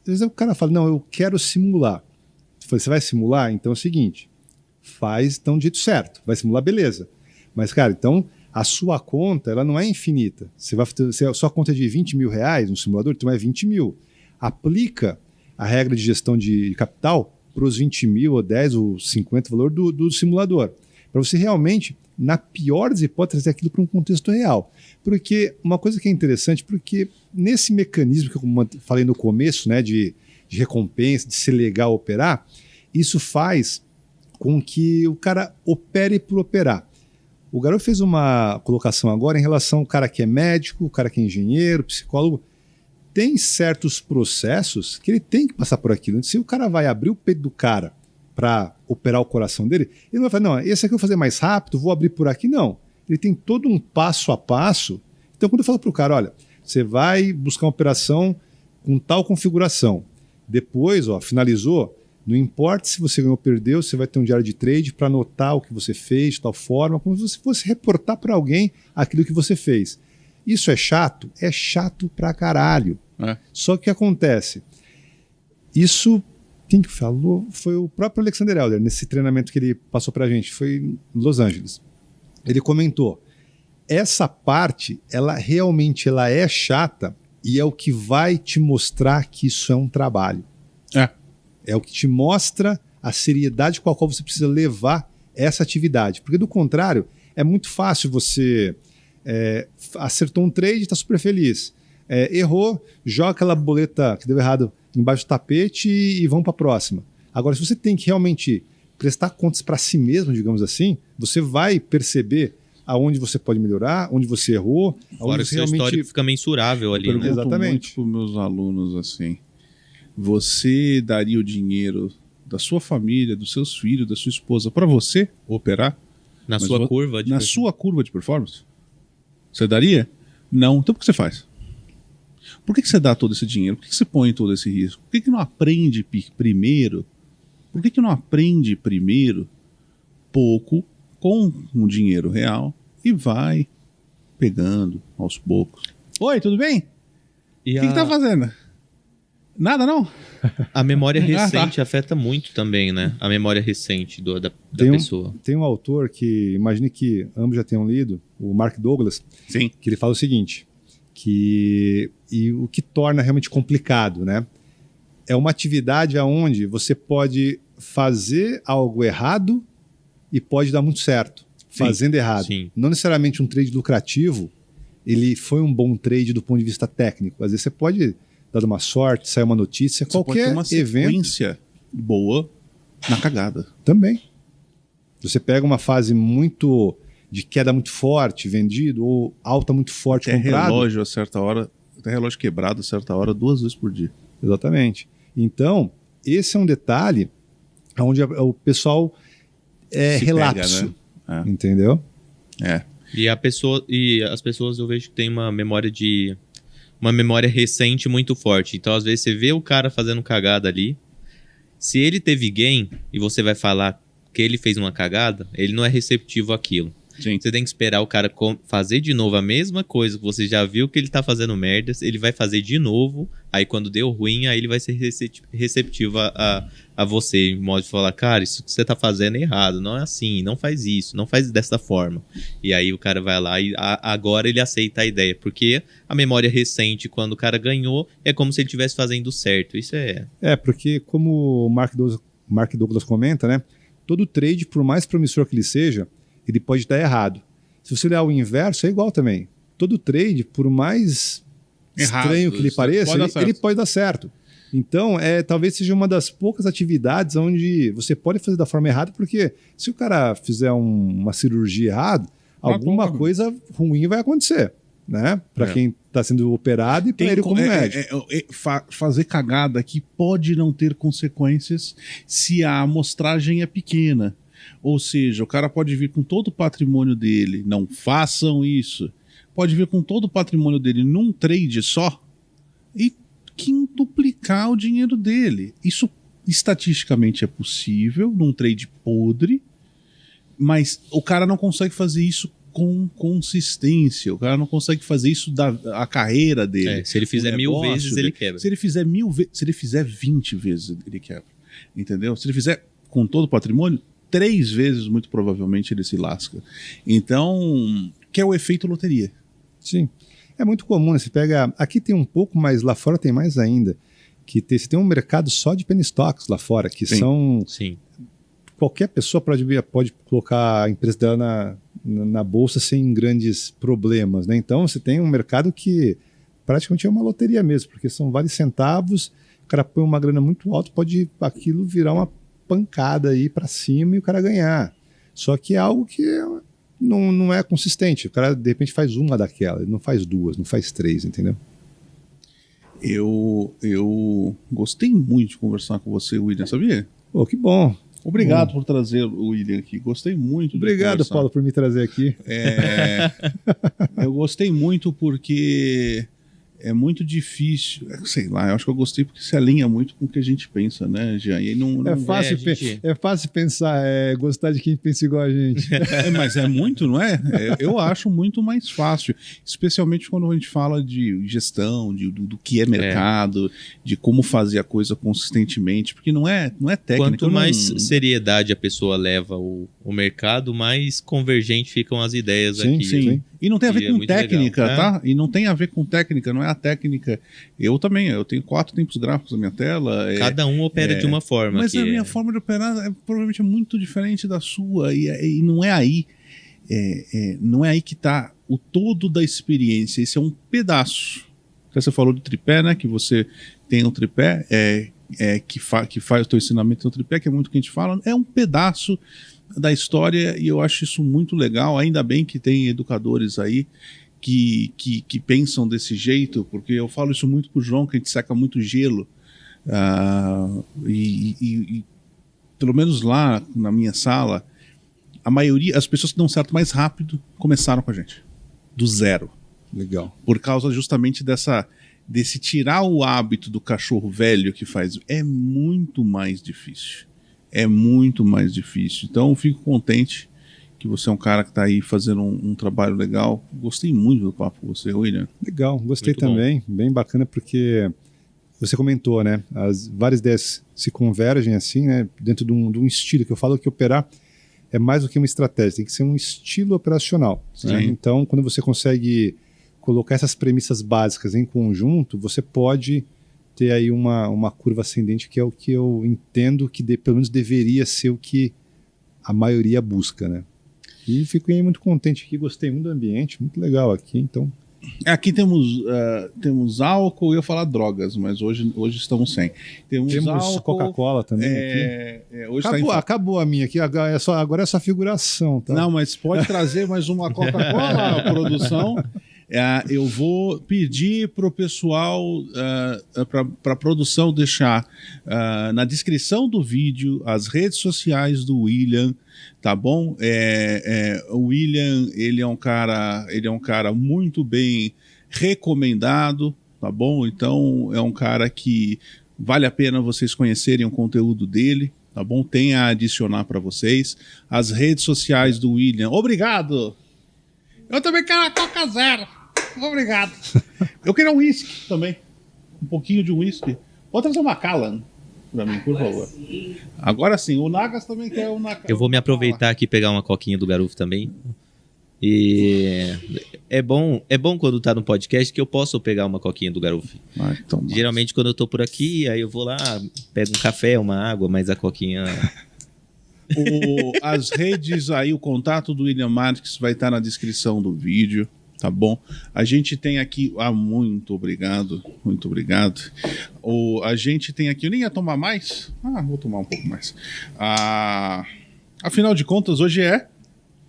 S3: Às vezes o cara fala, não, eu quero simular. Você vai simular? Então é o seguinte, faz então do jeito certo. Vai simular, beleza. Mas, cara, então A sua conta, ela não é infinita. Se a sua conta é de 20 mil reais no simulador, então é 20 mil. Aplica a regra de gestão de capital para os 20 mil, ou 10, ou 50 valor do simulador. Para você realmente, na pior das hipóteses, trazer aquilo para um contexto real. Porque uma coisa que é interessante, porque nesse mecanismo que eu falei no começo, né, de recompensa, de ser legal operar, isso faz com que o cara opere por operar. O garoto fez uma colocação agora em relação ao cara que é médico, o cara que é engenheiro, psicólogo. Tem certos processos que ele tem que passar por aquilo. Se o cara vai abrir o peito do cara para operar o coração dele, ele não vai falar, não, esse aqui eu vou fazer mais rápido, vou abrir por aqui. Não. Ele tem todo um passo a passo. Então, quando eu falo para o cara, olha, você vai buscar uma operação com tal configuração. Depois, finalizou, não importa se você ganhou ou perdeu, você vai ter um diário de trade para anotar o que você fez de tal forma, como se você fosse reportar para alguém aquilo que você fez. Isso é chato? É chato pra caralho. Só que o que acontece? Isso, quem que falou? Foi o próprio Alexander Elder, nesse treinamento que ele passou pra gente, foi em Los Angeles. Ele comentou, essa parte, ela realmente é chata e é o que vai te mostrar que isso é um trabalho. É o que te mostra a seriedade com a qual você precisa levar essa atividade. Porque, do contrário, é muito fácil você... acertou um trade, está super feliz. Errou, joga aquela boleta que deu errado embaixo do tapete e vamos para a próxima. Agora, se você tem que realmente prestar contas para si mesmo, digamos assim, você vai perceber aonde você pode melhorar, onde você errou.
S2: Fora que o seu histórico fica mensurável ali.
S1: Eu pergunto
S3: Exatamente.
S1: muito para os meus alunos assim, você daria o dinheiro da sua família, dos seus filhos, da sua esposa para você operar?
S2: Na sua curva de performance?
S1: Sua curva de performance? Você daria? Não. Então por que você faz? Por que você dá todo esse dinheiro? Por que você põe todo esse risco? Por que não aprende primeiro? Por que não aprende primeiro pouco com um dinheiro real e vai pegando aos poucos? Oi, tudo bem? O que tá fazendo? Nada, não?
S2: A memória recente afeta muito também, né? A memória recente da pessoa.
S3: Tem um autor que, imagine que ambos já tenham lido, o Mark Douglas,
S1: Sim.
S3: Que ele fala o seguinte, e o que torna realmente complicado, né? É uma atividade onde você pode fazer algo errado e pode dar muito certo, fazendo errado.
S2: Sim.
S3: Não necessariamente um trade lucrativo, ele foi um bom trade do ponto de vista técnico. Às vezes você pode dar uma sorte, sair uma notícia,
S1: Você pode ter
S3: qualquer
S1: uma
S3: evento.
S1: sequência boa na cagada.
S3: Também. Você pega uma fase muito de queda muito forte, vendido, ou alta muito forte,
S1: Até
S3: comprado.
S1: relógio a certa hora, até relógio quebrado a certa hora, 2 vezes por dia.
S3: Exatamente. Então, esse é um detalhe onde o pessoal
S1: Se
S3: relapso.
S1: pega, né?
S3: Entendeu?
S2: E as pessoas eu vejo que tem uma memória recente muito forte. Então, às vezes, você vê o cara fazendo cagada ali. Se ele teve gain e você vai falar que ele fez uma cagada, ele não é receptivo àquilo.
S1: Sim.
S2: Você tem que esperar o cara fazer de novo a mesma coisa que você já viu que ele tá fazendo merdas, ele vai fazer de novo, aí quando deu ruim, aí ele vai ser receptivo a você, em modo de falar, cara, isso que você tá fazendo é errado, não é assim, não faz isso, não faz dessa forma. E aí o cara vai lá e agora ele aceita a ideia, porque a memória recente, quando o cara ganhou, é como se ele estivesse fazendo certo, isso é...
S3: Porque como o Mark Douglas comenta, né? Todo trade, por mais promissor que ele seja, ele pode dar errado. Se você olhar o inverso, é igual também. Todo trade, por mais estranho que ele pareça, ele pode dar certo. Então, talvez seja uma das poucas atividades onde você pode fazer da forma errada, porque se o cara fizer uma cirurgia errada, alguma coisa ruim vai acontecer, né? Para quem está sendo operado e para ele como médico.
S1: Fazer cagada que pode não ter consequências se a amostragem é pequena. Ou seja, o cara pode vir com todo o patrimônio dele, não façam isso. Pode vir com todo o patrimônio dele num trade só e quintuplicar o dinheiro dele. Isso estatisticamente é possível num trade podre, mas o cara não consegue fazer isso com consistência. O cara não consegue fazer isso a carreira dele.
S2: Se ele fizer 1000 vezes, ele quebra.
S1: Se ele fizer 20 vezes, ele quebra. Entendeu? Se ele fizer com todo o patrimônio, 3 vezes, muito provavelmente, ele se lasca. Então, que é o efeito loteria.
S3: Sim. É muito comum, né? Você pega. Aqui tem um pouco, mas lá fora tem mais ainda. Você tem um mercado só de penny stocks lá fora, que são.
S2: Sim.
S3: Qualquer pessoa pode colocar a empresa dela na bolsa sem grandes problemas, né? Então você tem um mercado que praticamente é uma loteria mesmo, porque são vários centavos, o cara põe uma grana muito alta, pode aquilo virar uma pancada aí para cima e o cara ganhar. Só que é algo que não é consistente. O cara de repente faz uma daquela, ele não faz duas, não faz três, entendeu?
S1: Eu gostei muito de conversar com você, William, sabia?
S3: Pô, que bom.
S1: Obrigado por trazer o William aqui. Gostei muito de
S3: Obrigado,
S1: conversar.
S3: Paulo, por me trazer aqui.
S1: Eu gostei muito porque é muito difícil. Sei lá, eu acho que eu gostei porque se alinha muito com o que a gente pensa, né, Jean? E não
S3: É fácil, é fácil pensar, gostar de quem pensa igual a gente.
S1: Mas é muito, não é? Eu acho muito mais fácil, especialmente quando a gente fala de gestão, do que é mercado, de como fazer a coisa consistentemente, porque não é técnico.
S2: Quanto mais seriedade a pessoa leva o mercado, mais convergente ficam as ideias aqui.
S1: Sim. E não tem a ver com técnica,
S2: legal,
S1: tá? E não tem a ver com técnica, não é a técnica. Eu tenho 4 tempos gráficos na minha tela.
S2: Cada um opera de uma forma.
S1: Mas a minha forma de operar provavelmente é muito diferente da sua. E não é aí. Não é aí que está o todo da experiência. Esse é um pedaço. Você falou do tripé, né? Que você tem um tripé que faz o teu ensinamento no tripé, que é muito o que a gente fala. É um pedaço da história e eu acho isso muito legal. Ainda bem que tem educadores aí que pensam desse jeito, porque eu falo isso muito pro João, que a gente seca muito gelo. E pelo menos lá na minha sala, a maioria, as pessoas que dão certo mais rápido começaram com a gente, do zero.
S3: Legal.
S1: Por causa justamente desse tirar o hábito do cachorro velho que faz, é muito mais difícil. É muito mais difícil. Então eu fico contente que você é um cara que está aí fazendo um trabalho legal. Gostei muito do papo com você, William.
S3: Legal, gostei
S2: muito
S3: também. Bom. Bem bacana porque você comentou, né? As várias ideias se convergem assim, né? Dentro de um estilo, que eu falo que operar é mais do que uma estratégia, tem que ser um estilo operacional. Né? Então, quando você consegue colocar essas premissas básicas em conjunto, você pode ter aí uma curva ascendente, que é o que eu entendo que pelo menos deveria ser o que a maioria busca, né? E fiquei muito contente aqui, gostei muito do ambiente, muito legal aqui, então...
S1: Aqui temos álcool, eu ia falar drogas, mas hoje estamos sem. Temos álcool,
S3: Coca-Cola também aqui.
S1: Hoje
S3: acabou a minha aqui, agora é só figuração, tá?
S1: Não, mas pode trazer mais uma Coca-Cola, produção. Eu vou pedir para o pessoal, para a produção deixar na descrição do vídeo as redes sociais do William, tá bom? O William, ele é um cara muito bem recomendado, tá bom? Então é um cara que vale a pena vocês conhecerem o conteúdo dele, tá bom? Tem a adicionar para vocês as redes sociais do William. Obrigado! Eu também quero a Coca Zero. Obrigado. Eu queria um whisky também. Um pouquinho de whisky. Pode trazer uma Macallan pra mim, por favor. Agora sim, o Nagas também quer uma Macallan.
S2: Eu vou me aproveitar aqui e pegar uma coquinha do Garufo também. E é bom quando tá no podcast que eu posso pegar uma coquinha do Garufo.
S1: Então,
S2: geralmente quando eu tô por aqui, aí eu vou lá, pego um café, uma água, mas a coquinha...
S1: As redes aí, o contato do William Marques vai estar na descrição do vídeo. Tá bom? A gente tem aqui... muito obrigado. Muito obrigado. A gente tem aqui... Eu nem ia tomar mais. Vou tomar um pouco mais. Afinal de contas, hoje é...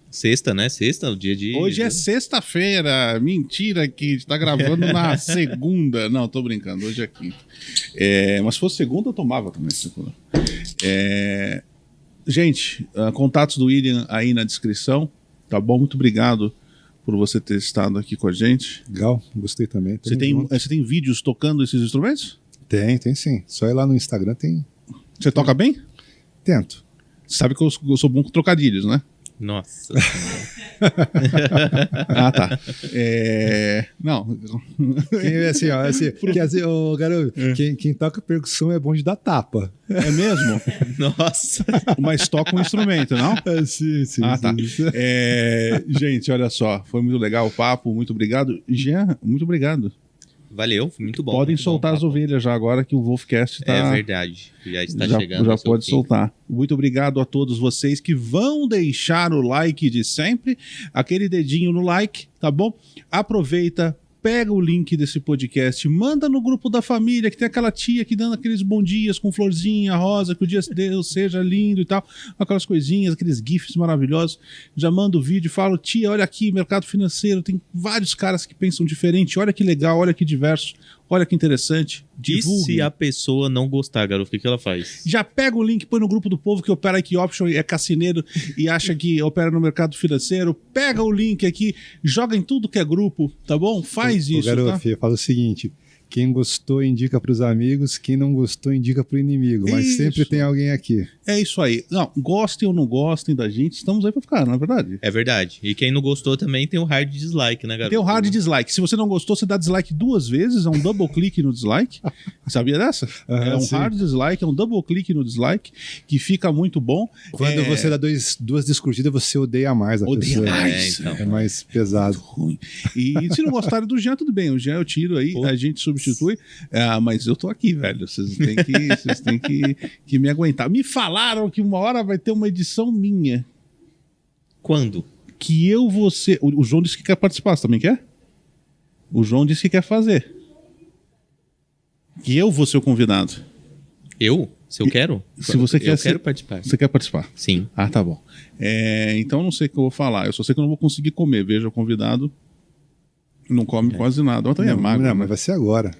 S2: Sexta, né? Sexta, o dia de...
S1: Hoje é sexta-feira. Mentira que está gravando na segunda. Não, tô brincando. Hoje é quinta. Mas se fosse segunda, eu tomava também. Gente, contatos do William aí na descrição. Tá bom? Muito obrigado por você ter estado aqui com a gente.
S3: Legal, gostei também.
S1: Você tem vídeos tocando esses instrumentos?
S3: Tem sim. Só ir lá no Instagram tem.
S1: Você toca bem?
S3: Tento.
S1: Você sabe que eu sou bom com trocadilhos, né?
S2: Nossa.
S1: Ah, tá. Não.
S3: Ô, garoto, quem toca percussão é bom de dar tapa.
S1: É mesmo?
S2: Nossa.
S1: Mas toca um instrumento, não?
S3: Sim.
S1: Ah, tá. Gente, olha só. Foi muito legal o papo. Muito obrigado. Jean, muito obrigado.
S2: Valeu, foi muito bom.
S1: Podem
S2: muito
S1: soltar
S2: bom,
S1: as ovelhas já agora que o Wolfcast tá...
S2: É verdade. Já está chegando.
S1: Já
S2: ao seu
S1: pode
S2: fim.
S1: soltar. Muito obrigado a todos vocês que vão deixar o like de sempre. Aquele dedinho no like, tá bom? Aproveita. Pega o link desse podcast, manda no grupo da família, que tem aquela tia que dando aqueles bom dias com florzinha rosa, que o dia de Deus seja lindo e tal, aquelas coisinhas, aqueles gifs maravilhosos. Já manda o vídeo, falo, tia, olha aqui, mercado financeiro, tem vários caras que pensam diferente, olha que legal, olha que diverso, olha que interessante.
S2: E se a pessoa não gostar, garoto, o que ela faz?
S1: Já pega o link, põe no grupo do povo que opera aqui Option, é cassineiro e acha que opera no mercado financeiro. Pega o link aqui, joga em tudo que é grupo, tá bom? Faz isso,
S3: garoto,
S1: tá?
S3: Fala o seguinte, quem gostou indica para os amigos, quem não gostou indica para o inimigo, mas
S1: Isso.
S3: sempre tem alguém aqui.
S1: É isso aí. Não, gostem ou não gostem da gente, estamos aí pra ficar, não é verdade?
S2: É verdade. E quem não gostou também tem o hard dislike, né, garoto?
S1: Tem o hard dislike. Se você não gostou, você dá dislike 2 vezes, é um double clique no dislike. Sabia dessa? É um
S3: sim.
S1: hard dislike, é um double clique no dislike, que fica muito bom.
S3: Quando você dá duas descurtidas, você odeia mais a
S1: Odeia
S3: pessoa.
S1: mais.
S2: então.
S3: É mais pesado.
S1: Ruim. E se não gostarem do Jean, tudo bem. O Jean eu tiro aí, a gente substitui. Mas eu tô aqui, velho. Vocês têm que me aguentar. Me falaram que uma hora vai ter uma edição minha.
S2: Quando?
S1: Que eu vou ser. O João disse que quer participar, você também quer? O João disse que quer fazer. Que eu vou ser o convidado.
S2: Eu? Se eu quero?
S1: Se você quer
S2: eu
S1: ser-
S2: quero participar.
S1: Você quer participar?
S2: Sim.
S1: Ah, tá bom. Então eu não sei o que eu vou falar. Eu só sei que eu não vou conseguir comer. Veja, o convidado não come quase nada. Ontem é magro.
S3: Não,
S1: né?
S3: mas vai ser agora,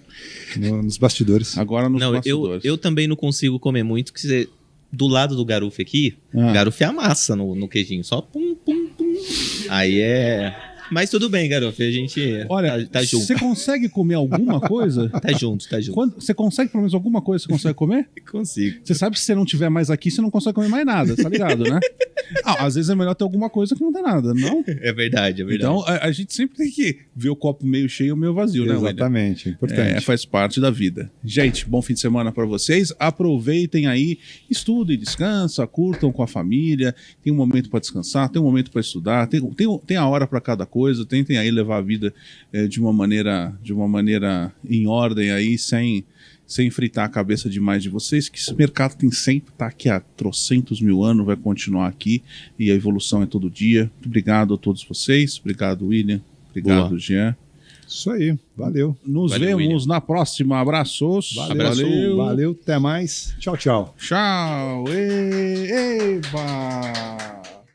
S3: nos bastidores.
S1: Agora nos
S2: Não,
S1: bastidores.
S2: eu também não consigo comer muito, que você, do lado do garufe aqui, garufe amassa no queijinho, só pum, pum, pum. Aí é... Mas tudo bem, garufe, a gente
S1: Olha,
S2: tá junto.
S1: você consegue comer alguma coisa?
S2: Tá junto.
S1: Você consegue pelo menos alguma coisa? Você consegue comer?
S2: Consigo.
S1: Você sabe que se você não tiver mais aqui, você não consegue comer mais nada, tá ligado, né? Às vezes é melhor ter alguma coisa que não tem nada, não?
S2: É verdade.
S1: Então a gente sempre tem que ver o copo meio cheio ou meio vazio, né, William?
S3: Exatamente, importante.
S1: Faz parte da vida. Gente, bom fim de semana para vocês. Aproveitem aí, estudem, descansa, curtam com a família. Tem um momento para descansar, tem um momento para estudar, tem a hora para cada coisa. Tentem aí levar a vida de uma maneira em ordem aí, sem fritar a cabeça demais de vocês, que esse mercado tem sempre, tá aqui há trocentos mil anos, vai continuar aqui e a evolução é todo dia. Muito obrigado a todos vocês. Obrigado, William. Obrigado,
S2: Boa.
S1: Jean.
S3: Isso aí, valeu.
S1: Nos
S2: Valeu,
S1: vemos
S2: William.
S1: na próxima. Abraços.
S3: Valeu, até mais. Tchau, tchau.
S1: Tchau. Eba.